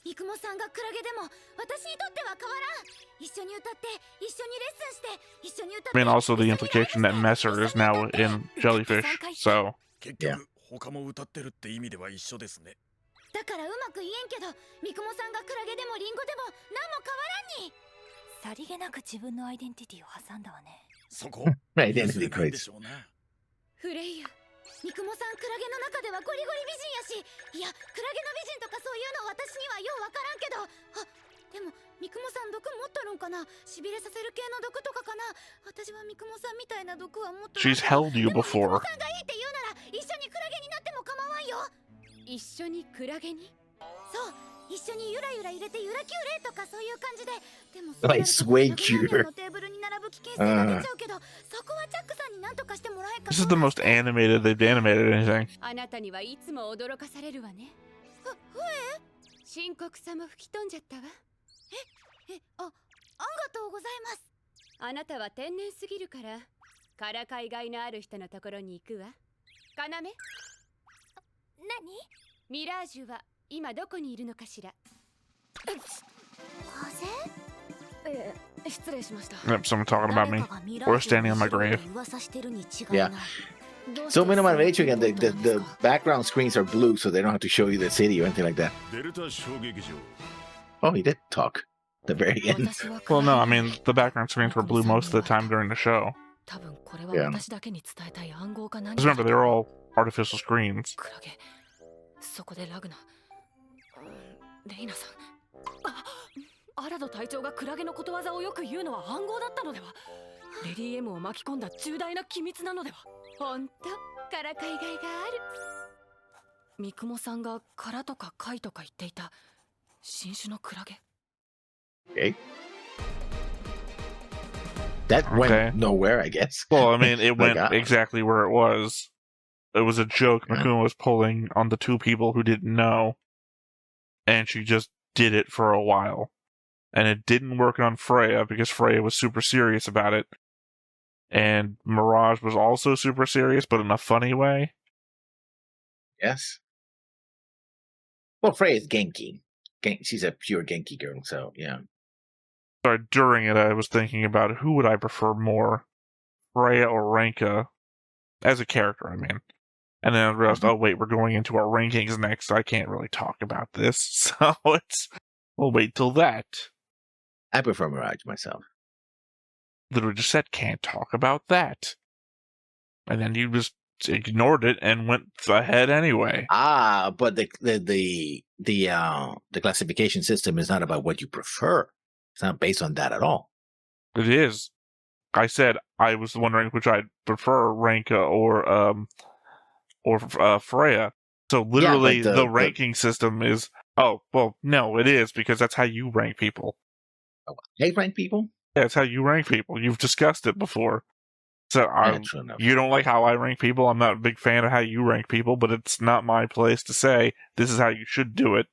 ミクモさんがクラゲでも私にとっては変わらん。一緒に歌って、一緒にレッスンして、一緒に歌って。 I mean, also the implication that Messer is now in Jellyfish, so. 結局、他も歌ってるって意味では一緒ですね。だからうまく言えんけど、ミクモさんがクラゲでもリンゴでも何も変わらんに。さりげなく自分のアイデンティティを挟んだわね。そこ、アイデンティティクレイジ。フレイヤ。ミクモさんクラゲの中ではゴリゴリ美人やし、いやクラゲの美人とかそういうの私にはようわからんけど、あ、でもミクモさん毒持っとるんかな。しびれさせる系の毒とかかな。私はミクモさんみたいな毒は持っとる。 She's held you before. ミクモさんがいいって言うなら一緒にクラゲになっても構わんよ。一緒にクラゲに？そう、一緒にゆらゆら揺れてゆらキュレとかそういう感じで、でも Like sway cure. のテーブルに並ぶ危険性が出ちゃうけど、そこはチャックさんに何とかしてもらえか。 This is the most animated they've animated anything. あなたにはいつも驚かされるわね。深刻さも吹き飛んじゃったわ。ありがとうございます。あなたは天然すぎるからからかいがいのある人のところに行くわ。かなめ、何？ミラージュは今どこにいるのかしら。失礼しました。 Yep, someone talking about me. Or standing on my grave. Yeah. So minimum age again, the background screens are blue, so they don't have to show you the city or anything like that. Oh, he did talk at the very end. Well, no, I mean, the background screens were blue most of the time during the show. Yeah. Because remember, they were all artificial screens. そこでラグナ、レイナさん、アラド隊長がクラゲのことわざをよく言うのは暗号だったのでは。レディ M を巻き込んだ重大な機密なのでは。ほんとからかいがいがある。三雲さんが殻とか貝とか言っていた新種のクラゲ。Okay. That went nowhere, I guess. Well, I mean, it went exactly where it was. It was a joke Makuma was pulling on the two people who didn't know. And she just did it for a while. And it didn't work on Freya because Freya was super serious about it. And Mirage was also super serious, but in a funny way. Yes. Well, Freya is Genki. She's a pure Genki girl, so yeah. Sorry, during it, I was thinking about who would I prefer more, Freya or Ranka, as a character, I mean. And then I realized, oh wait, we're going into our rankings next, so I can't really talk about this, so we'll wait till that. I prefer Mirage myself. Literally just said, can't talk about that. And then you just ignored it and went ahead anyway. But the classification system is not about what you prefer. It's not based on that at all. It is. I said I was wondering which I'd prefer, Ranka or Freya. So literally, the ranking system is. Oh well, no, it is because that's how you rank people. They rank people? Yeah, it's how you rank people. You've discussed it before. So you don't like how I rank people. I'm not a big fan of how you rank people, but it's not my place to say this is how you should do it.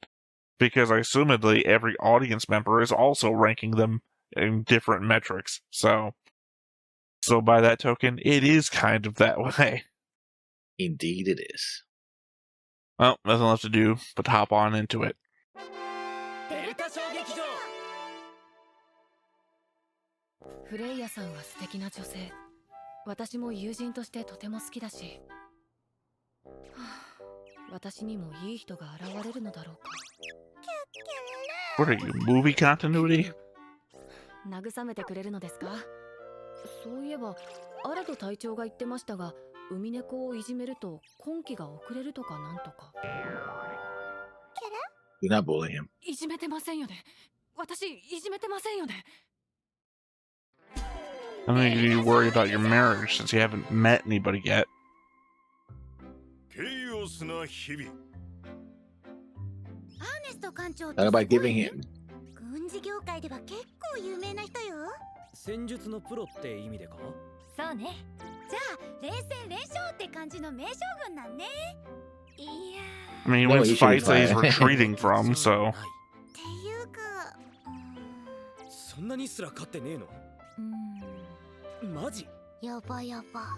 Because assumedly every audience member is also ranking them in different metrics. So by that token, it is kind of that way. Indeed it is. Well, nothing left to do but hop on into it. フレイヤさんは素敵な女性。私も友人としてとても好きだし、私にもいい人が現れるのだろうか。What are you, movie continuity? 慰めてくれるのですか？そういえば、アラド隊長が言ってましたが、海猫をいじめると婚期が遅れるとかなんとか。Do not bully him. いじめてませんよね。私、いじめてませんよね。I mean, you worry about your marriage since you haven't met anybody yet. How about giving him? 軍事業界では結構有名な人よ。戦術のプロって意味でか？そうね。じゃあ連戦連勝って感じの名将軍なんね。いや。I mean, he wins fights that he's retreating from, so. っていうか、そんなにすら勝ってねえの？マジ？やばやば。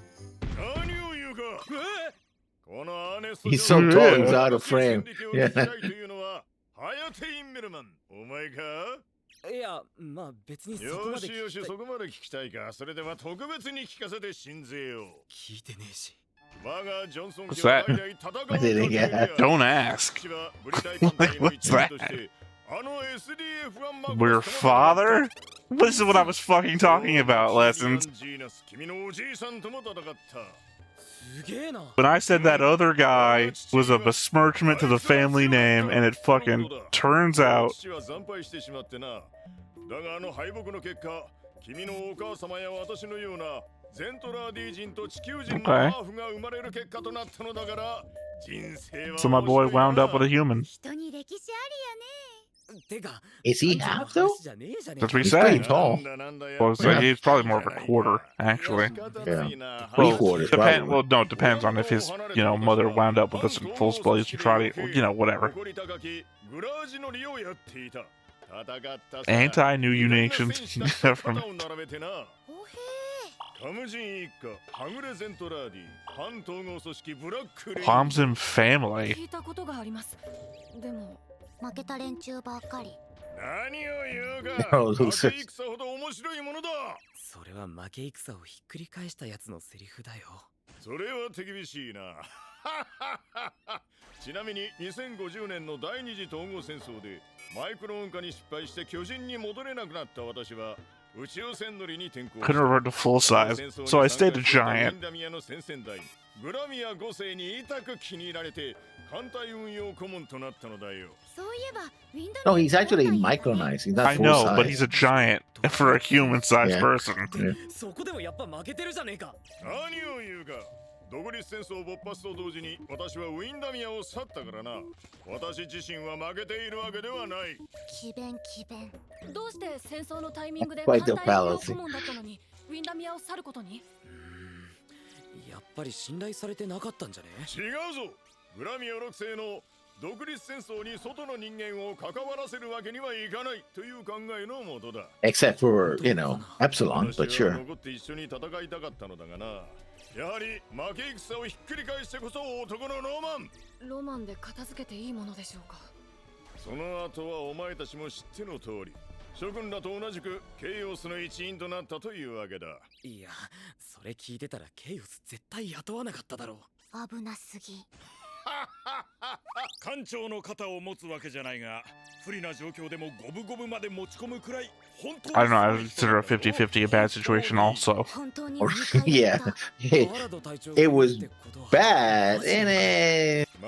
何を言うか。このアーネスト He's so tall, he's out of frame. Yeah. ハヤテインメルマン、お前か？いや、まあ別にそこまで聞きたい。よしよし、そこまで聞きたいか。それでは特別に聞かせて信ぜよ。聞いてねえし。What's that? Don't ask. What's that? Your father? This is what I was fucking talking about, Lessons. When I said that other guy was a besmirchment to the family name, and it fucking turns out... Okay. So my boy wound up with a human. Is he half though? That's what he's He's pretty saying. tall. Well, so he's probably more of a quarter, actually. Yeah. Well, Three-quarters, depend. probably. Well, no, it depends on if his, mother wound up with us in full splits and tried it, whatever. Anti-new nations from カムジン一家はぐれゼントラーディ反統合組織ブラックレイ Palmsum family. 聞いたことがあります。でも負けた連中ばっかり。何を言うか No, 負け losers. 戦ほど面白いものだそれは負け戦をひっくり返したやつのセリフだよ。それは手厳しいなちなみに2050年の第二次統合戦争でマイクロ運河に失敗して巨人に戻れなくなった私は Couldn't revert to full size, so I stayed a giant. No, he's actually micronized. He's not I full know, size. but he's a giant for a human-sized Yeah. person. Yeah. そこでもやっぱ負けてるじゃねえか。何を言うか独立戦争勃発と同時に私はウィンダミアを去ったからな私自身は負けているわけではない詭弁詭弁。どうして戦争のタイミングで Quite the 艦隊の fallacy. 顧問だったのにウィンダミアを去ることに。やっぱり信頼されてなかったんじゃね。違うぞグラミア6世の独立戦争に外の人間を関わらせるわけにはいかないという考えのもとだ Except for, Epsilon, but 私は sure. 残って一緒に戦いたかったのだがなやはり負け戦をひっくり返してこそ男のロマンロマンで片付けていいものでしょうか。その後はお前たちも知っての通り諸君らと同じくケイオスの一員となったというわけだいや、それ聞いてたらケイオス絶対雇わなかっただろう。危なすぎ。艦長の肩を持つわけじゃないが不利な状況でも五分五分まで持ち込むくらい本当に I don't know, I would consider a 50-50 a bad situation also. 本当に Or, 2回言っ yeah, た it was bad, and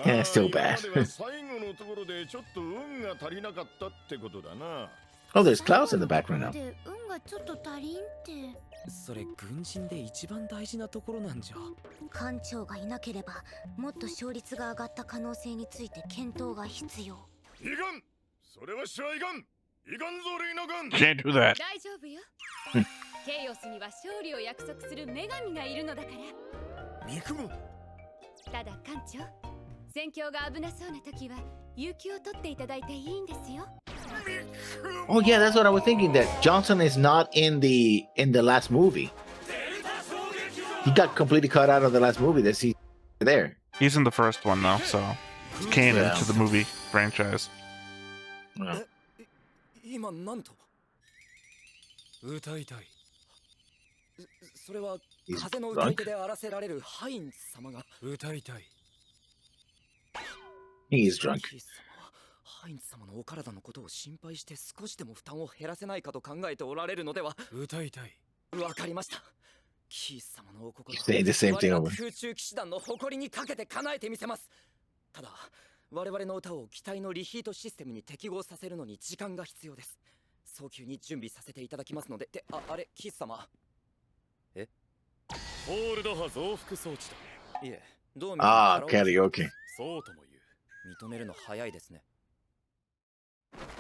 yeah, still bad. 最後のところでちょっと運が足りなかったってことだな Oh, there's clouds in the background now. で運がちょっと足りんってそれ軍人で一番大事なところなんじゃ。艦長がいなければもっと勝率が上がった可能性について検討が必要。いかんそれはしはいかんいかんぞレイナガン Can't do that. 大丈夫よケイオスには勝利を約束する女神がいるのだから肉もただ艦長戦況が危なそうな時は有給を取っていただいていいんですよ Oh yeah, that's what I was thinking. That Johnson is not in the last movie. He got completely cut out of the last movie. That's he there. He's in the first one, though, so it's canon Yeah. to the movie franchise. Yeah. 今なんと歌いたい。それは He's 風の歌い drunk. 手であらせられるハイン様が歌いたい。 He's drunk. キース様はハイン様のお体のことを心配して少しでも負担を減らせないかと考えておられるのでは。歌いたい。わかりました。キース様のお心 Say the same thing 我ら over. 空中騎士団の誇りにかけて叶えてみせます。ただ我々の歌を機体のリヒートシステムに適合させるのに時間が必要です。早急に準備させていただきますので。ってあれキース様えホールド波増幅装置だ。いえどう見ても Ah, カラオケ karaoke. そうとも言う。認めるの早いですね。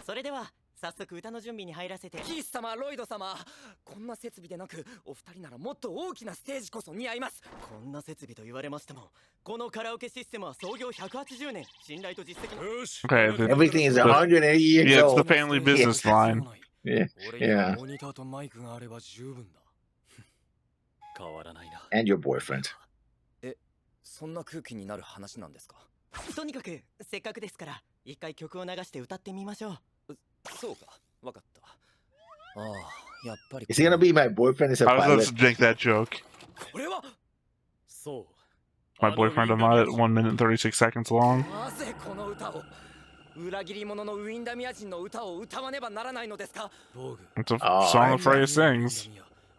それでは早速歌の準備に入らせて。キース様ロイド様こんな設備でなくお二人ならもっと大きなステージこそ似合います。こんな設備と言われましてもこのカラオケシステムは創業180年信頼と実績の よし Okay, the, Everything is 180 years yeah, it's old. the family business line. Yeah, 俺には yeah. モニターとマイクがあれば十分だ。変わらないな。 And your boyfriend. そんな空気になる話なんですか。とにかくせっかくですから一回曲を流して歌ってみましょう。そうかわかった。ああやっぱり Is he gonna be my boyfriend as a I was pilot? about to make that joke. これはそう。 My boyfriend, I'm not at 1 minute and 36 seconds long. なぜこの歌を裏切り者のウィンダミア人の歌を歌わねばならないのですか。ボーグ。 It's a Oh, song the phrase sings.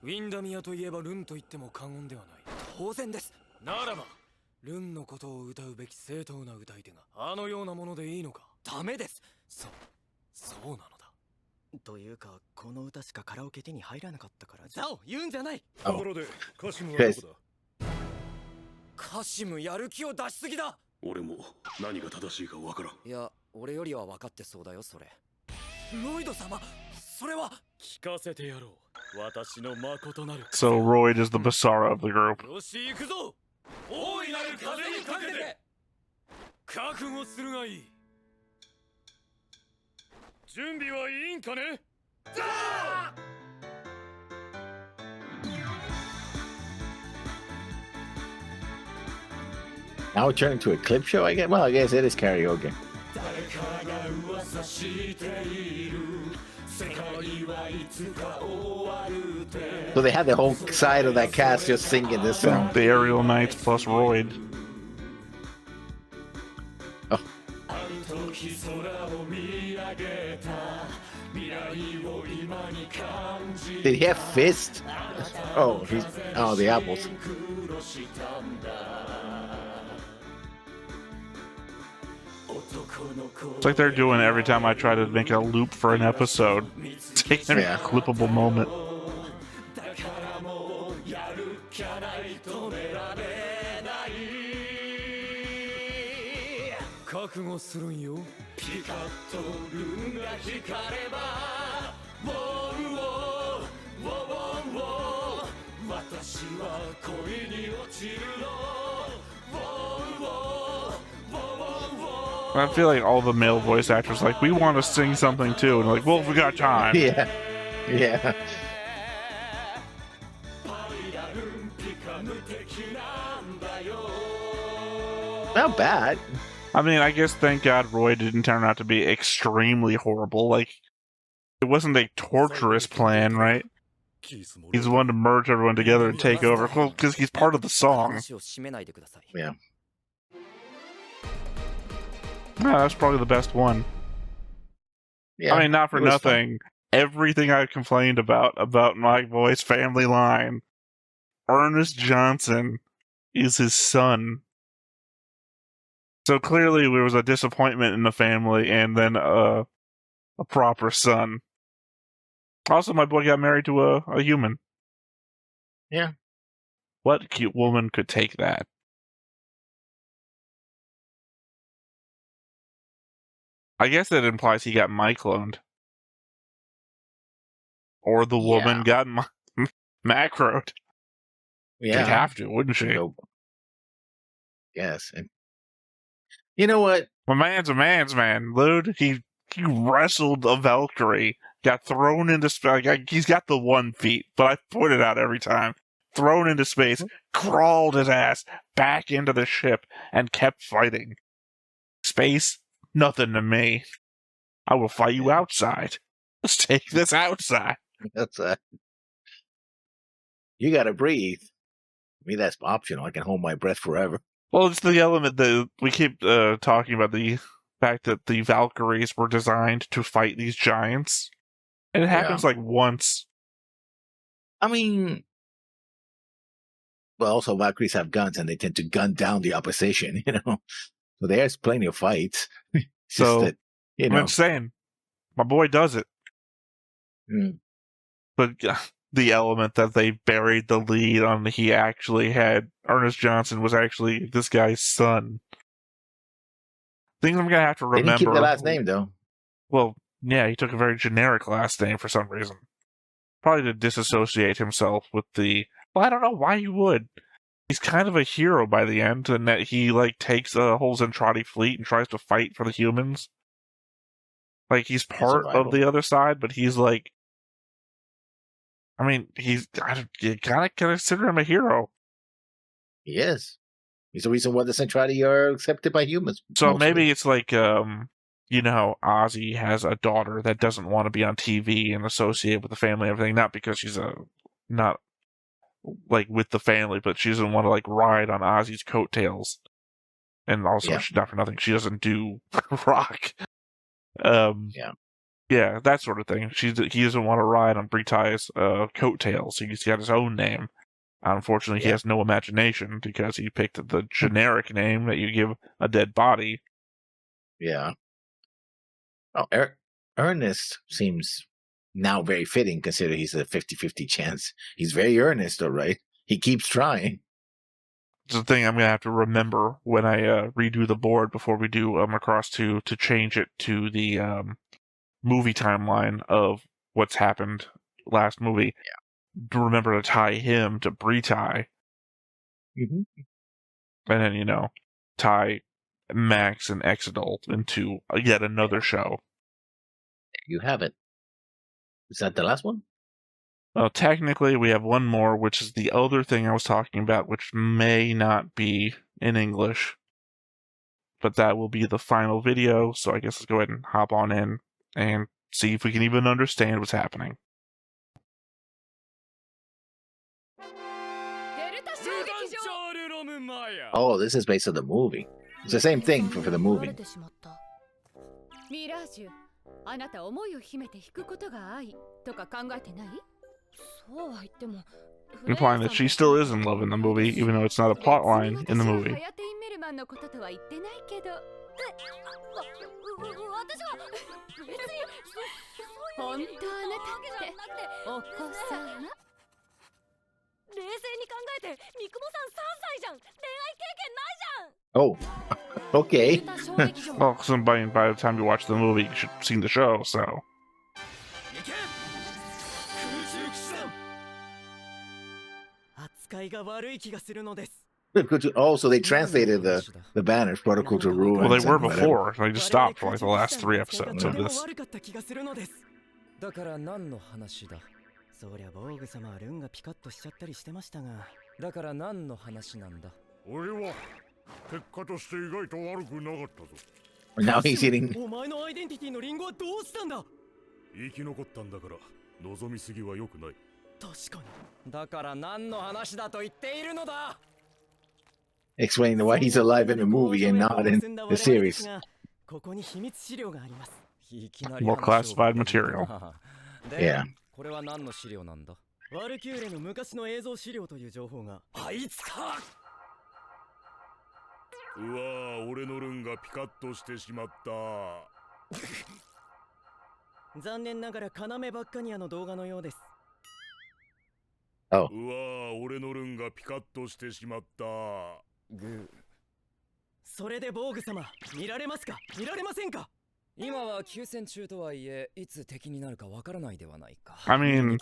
ウィンダミアといえばルンと言っても過言ではない。当然です。ならば、ルンのことを歌うべき正当な歌い手があのようなものでいいのか。ダメです。そうなのだ。というかこの歌しかカラオケ手に入らなかったからザオ言うんじゃない。ところでカシムはどこだカシムやる気を出しすぎだ。俺も何が正しいかわからん。いや俺よりは分かってそうだよそれ。ロイド様、それは聞かせてやろう。私の誠なる。 So Royd is the Basara of the group. よし行くぞ。大いなる風にかけて覚悟するがいい。準備はいいんかね。Now it turned into a clip show, I guess. Well, I guess it is karaoke. So they had the whole side of that cast just singing this song. The Aerial Knights plus Royd. Oh. Did he have fists? Oh, the apples. It's like they're doing every time I try to make a loop for an episode. Take every clippable moment. I feel like all the male voice actors like, we want to sing something too, and like, well, we got time. Yeah, yeah. Not bad. I mean, I guess thank God Roy didn't turn out to be extremely horrible. Like, it wasn't a torturous plan, right? He's the one to merge everyone together and take over. Well, because he's part of the song. Yeah. No, that's probably the best one. Yeah, I mean, not for nothing. Fun. Everything I complained about my boy's family line, Ernest Johnson is his son. So clearly there was a disappointment in the family and then a proper son. Also, my boy got married to a human. Yeah. What cute woman could take that? I guess that implies he got Mycloned. Or the woman got macroed. Yeah. She'd have to, wouldn't she? Yes. And you know what? My man's a man's man, dude. He wrestled a Valkyrie, got thrown into space. Like, he's got the 1 feet, but I point it out every time. Thrown into space, crawled his ass back into the ship, and kept fighting. Space, nothing to me. I will fight you outside. Let's take this outside. Outside. You gotta breathe. I mean, that's optional. I can hold my breath forever. Well, it's the element that we keep talking about, the fact that the Valkyries were designed to fight these giants. And it happens like once. I mean, well, also Valkyries have guns and they tend to gun down the opposition, you know? So there's plenty of fights. So, that, you know. I'm saying, my boy does it. Mm. But the element that they buried the lead on, he actually had, Ernest Johnson was actually this guy's son. Things I'm going to have to remember. They didn't keep the last name, though. Well, yeah, he took a very generic last name for some reason. Probably to disassociate himself with the... Well, I don't know why he would. He's kind of a hero by the end, and that he, like, takes a whole Zentradi fleet and tries to fight for the humans. Like, he's part of the other side, but he's, like... I mean, you gotta consider him a hero. He is. He's the reason why the Zentradi are accepted by humans. So mostly. Maybe it's like, you know, Ozzy has a daughter that doesn't want to be on TV and associate with the family and everything, not because she's not like with the family, but she doesn't want to like ride on Ozzy's coattails. And also, not for nothing, she doesn't do rock. Yeah, that sort of thing. He doesn't want to ride on Britai's coattails. He's got his own name. Unfortunately, he has no imagination because he picked the generic name that you give a dead body. Yeah. Oh, Ernest seems now very fitting considering he's a 50-50 chance. He's very earnest, all right. He keeps trying. It's the thing I'm going to have to remember when I redo the board before we do Macross 2 to change it to the movie timeline of what's happened last movie. Yeah. Remember to tie him to Britai. Mm-hmm. And then, you know, tie Max and X-Adult into yet another show. There you have it. Is that the last one? Well, technically, we have one more, which is the other thing I was talking about, which may not be in English. But that will be the final video, so I guess let's go ahead and hop on in and see if we can even understand what's happening. Oh, this is based on the movie. It's the same thing for the movie. ミラージュ、あなた思いを秘めて引くことが愛とか考えてない？そうは言っても Implying that she still is in love in the movie, even though it's not a plot line in the movie. ハヤテインメルマンのこととは言ってないけど、私は別に本当あなたってお子様。冷静に考えて、三雲さん3歳じゃん。恋愛経験ないじゃん。 Oh, okay. Well, so by the time you watch the movie, you should have seen the show, so. 扱いが悪い気がするのです。 Oh, so they translated the banners, protocol to ruin. Well, they were before. They just stopped for like the last 3 episodes of this. だから何の話だ。そりゃボーグ様はルンがピカッとしちゃったりしてましたが、だから何の話なんだ。俺は結果として意外と悪くなかったぞ。Now he's eating. お前のアイデンティティのリンゴはどうしたんだ。生き残ったんだから望みすぎは良くない。確かに。だから何の話だと言っているのだ。Explaining why he's alive in the movie and not in the series. ここに秘密資料があります。 More classified material. Yeah. これは何の資料なんだ。ワルキューレの昔の映像資料という情報が。あいつか。うわー、俺のルンがピカッとしてしまった。残念ながらカナメバッカニアの動画のようです。Oh. うわー、俺のルンがピカッとしてしまった。それでボーグ様、見られますか？見られませんか？今は休戦中とはいえ、いつ敵になるかわからないではないか。 I mean,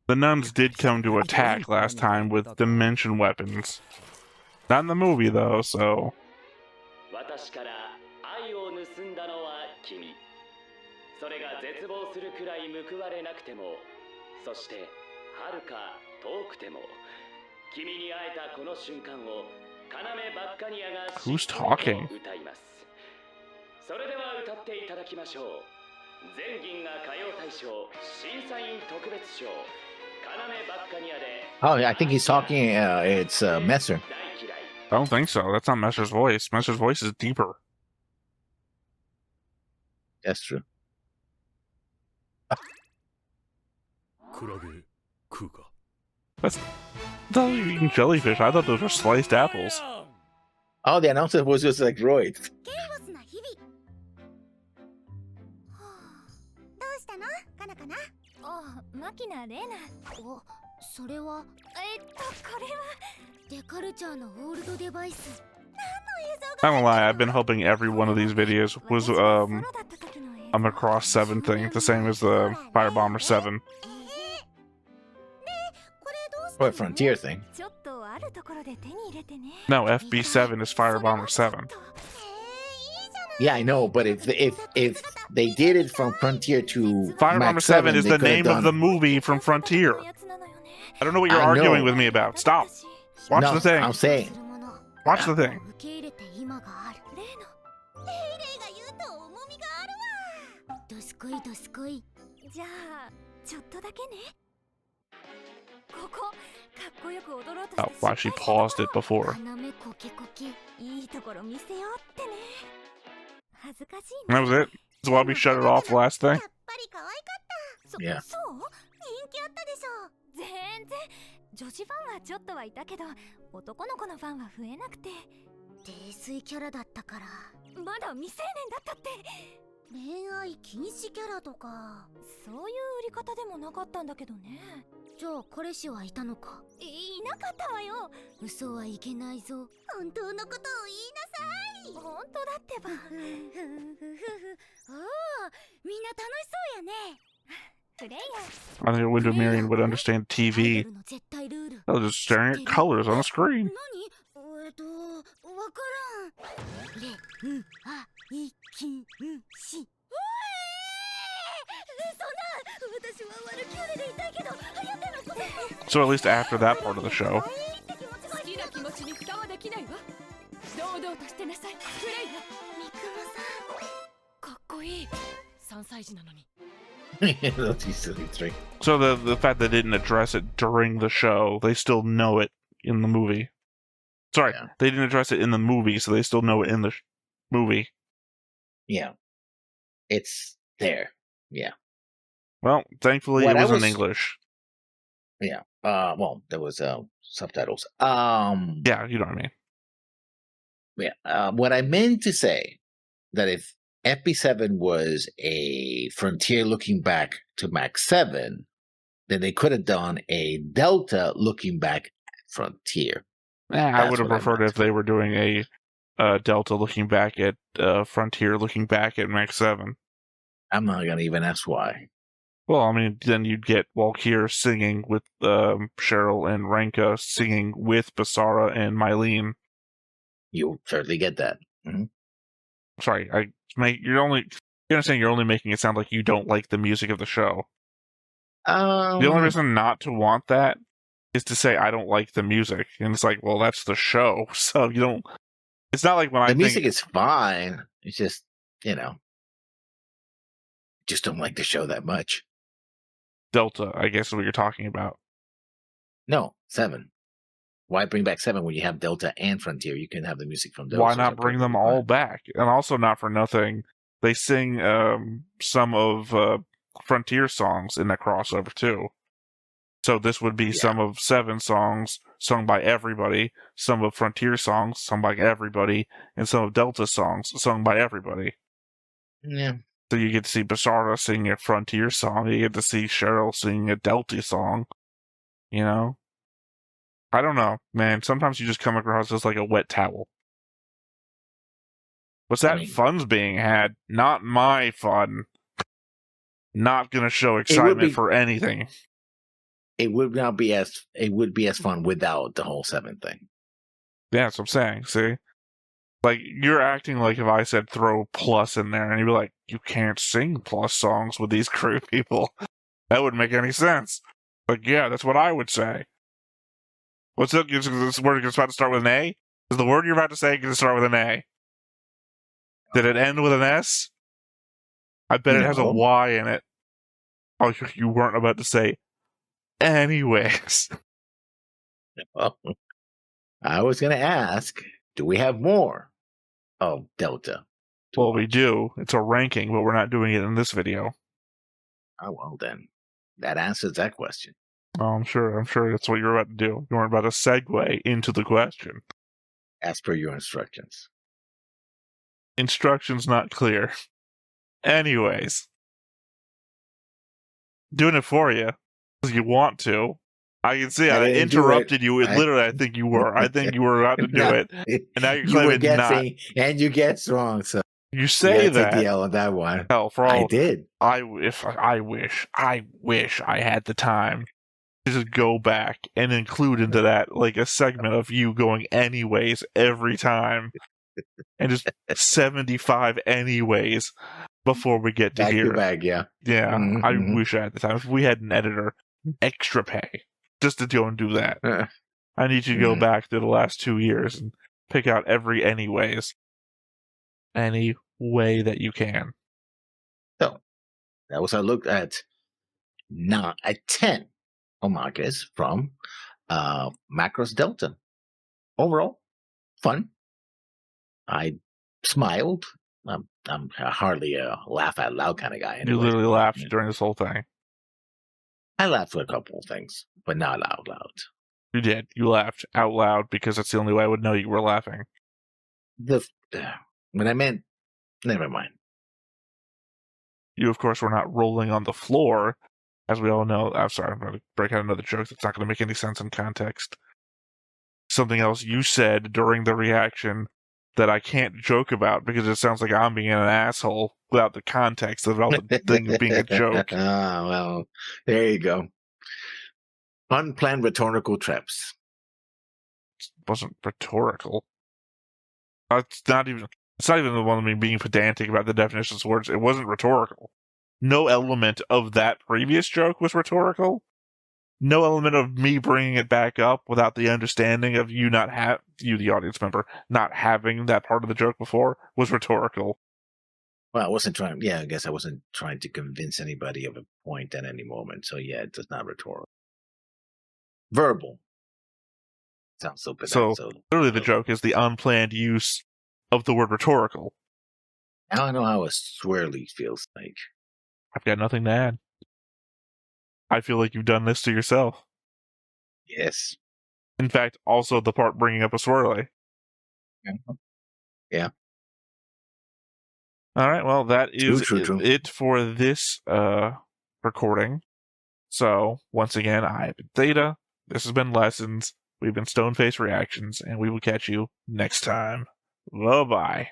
the nuns did come to attack last time with dimension weapons. Not in the movie, though, so. 私から愛を盗んだのは君。それが絶望するくらい報われなくても、そして遥か遠くても、君に会えたこの瞬間を、カナメバッカニアが Who's talking? 歌います。それでは歌っていただきましょう。全銀河歌謡大賞審査員特別賞カナメバッカニアで。 Oh, I think he's talking. It's Messer. I don't think so. That's not Messer's voice. Messer's voice is deeper. That's true. クラゲ食うか。 That's. I thought you were eating jellyfish. I thought those were sliced apples. Oh, the announcer was just like Roy. マキナ・レナ。お、それはこれはデカルチャーのオールドデバイス。 I don't lie, I've been hoping every one of these videos was a Macross 7 thing, the same as the Firebomber 7. Or a Frontier thing. No, FB7 is Firebomber 7. Yeah, I know, but if they did it from Frontier to Firebomber Max 7 is the they name could've of the done- movie from Frontier. I don't know what you're I arguing know. with me about. Stop. Watch No, the thing. I'm saying. Watch the thing. どすこいどすこい。じゃあちょっとだけね。ここかっこよく踊ろうと Oh, why she paused it before. 花芽コケコケ。いいところ見せようってね。恥ずかしい That was it? That's why we shut it off last thing? やっぱり可愛かった。 Yeah. そう人気あったでしょ。全然女子ファンはちょっとはいたけど、男の子のファンは増えなくて。泥酔キャラだったから。まだ未成年だったって。恋愛禁止キャラとか。そういう売り方でもなかったんだけどね。じゃあ彼氏はいたのか。いなかったわよ。嘘はいけないぞ。本当のことを言いなさい。本当だってば。ああ、みんな I think a window Marion would understand TV. I was just staring at colors on the screen. So at least after that part of the show. So the fact they didn't address it during the show, they still know it in the movie. Sorry, they didn't address it in the movie, so they still know it in the movie. Yeah. It's there. Yeah. Well, thankfully it was in English. Yeah. Well, there was subtitles. Yeah, you know what I mean. Yeah. What I meant to say, that if FP7 was a Frontier looking back to Mac 7, then they could have done a Delta looking back at Frontier. I would have preferred if they were doing a Delta looking back at Frontier looking back at Mac 7. I'm not going to even ask why. Well, I mean, then you'd get Walkier singing with Cheryl and Ranka singing with Basara and Mylene. You'll certainly get that. Mm-hmm. Sorry, you're saying you're only making it sound like you don't like the music of the show. The only reason not to want that is to say I don't like the music, and it's like, well, that's the show, so you don't. It's not like when the music is fine. It's just just don't like the show that much. Delta, I guess, is what you're talking about. No, 7. Why bring back 7 when you have Delta and Frontier? You can have the music from Delta. Why not bring them all back? And also, not for nothing, they sing some of Frontier songs in that crossover too. So this would be some of 7 songs sung by everybody, some of Frontier songs sung by everybody, and some of Delta songs sung by everybody. Yeah. So you get to see Basara sing a Frontier song, you get to see Cheryl sing a Delta song, you know? I don't know, man. Sometimes you just come across as like a wet towel. What's that? Fun's being had, not my fun. Not gonna show excitement for anything. It would be as fun without the whole 7 thing. Yeah, that's what I'm saying. See, like you're acting like if I said throw plus in there, and you'd be like, you can't sing plus songs with these crew people. That wouldn't make any sense. Like, yeah, that's what I would say. What's it? Is this word about to start with an A? Is the word you're about to say going to start with an A? Did it end with an S? I bet it has a Y in it. Oh, you weren't about to say anyways. Well, I was going to ask, do we have more of Delta? Well, we do. It's a ranking, but we're not doing it in this video. Oh, well then. That answers that question. Oh, I'm sure that's what you're about to do. You weren't about to segue into the question. As per your instructions. Instructions not clear. Anyways. Doing it for you. Because you want to. I can see I interrupted you. Literally, I think you were. I think you were about to do it. And now you're claiming not. And you guess wrong, so. You say that. Take the L on that one. Hell, for all, I did. I wish I had the time to just go back and include into that like a segment of you going anyways every time, and just 75 anyways before we get to back here. To back, yeah. Mm-hmm. I wish I had the time. If we had an editor, extra pay just to go and do that. I need you to go back to the last 2 years and pick out every anyways. Any way that you can. So that was I looked at 10 omages from Macross Delta. Overall, fun. I smiled. I'm hardly a laugh out loud kind of guy. Anyway. You literally laughed during this whole thing. I laughed at a couple of things, but not out loud. You did. You laughed out loud because that's the only way I would know you were laughing. When I meant, never mind. You, of course, were not rolling on the floor, as we all know. I'm sorry, I'm going to break out another joke that's not going to make any sense in context. Something else you said during the reaction that I can't joke about because it sounds like I'm being an asshole without the context of the thing being a joke. Ah, well, there you go. Unplanned rhetorical traps. It wasn't rhetorical. It's not even the one of me being pedantic about the definitions of words. It wasn't rhetorical. No element of that previous joke was rhetorical. No element of me bringing it back up without the understanding of you, the audience member, not having that part of the joke before was rhetorical. Well, I wasn't trying. Yeah, I guess I wasn't trying to convince anybody of a point at any moment. So yeah, it's not rhetorical. Verbal. Sounds so pedantic. So literally, the joke is the unplanned use of the word rhetorical. Now I know how a swirly feels like. I've got nothing to add. I feel like you've done this to yourself. Yes. In fact, also the part bringing up a swirly. Yeah. All right, well, that is True. it for this recording. So, once again, I've been Theta. This has been Lessons. We've been Stoneface Reactions, and we will catch you next time. Bye-bye.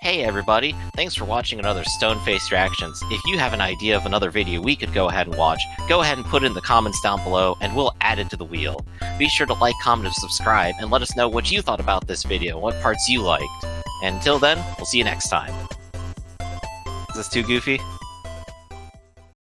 Hey everybody, thanks for watching another Stoneface Reactions. If you have an idea of another video we could go ahead and watch, go ahead and put it in the comments down below and we'll add it to the wheel. Be sure to like, comment, and subscribe, and let us know what you thought about this video, what parts you liked. And until then, we'll see you next time. Is this too goofy?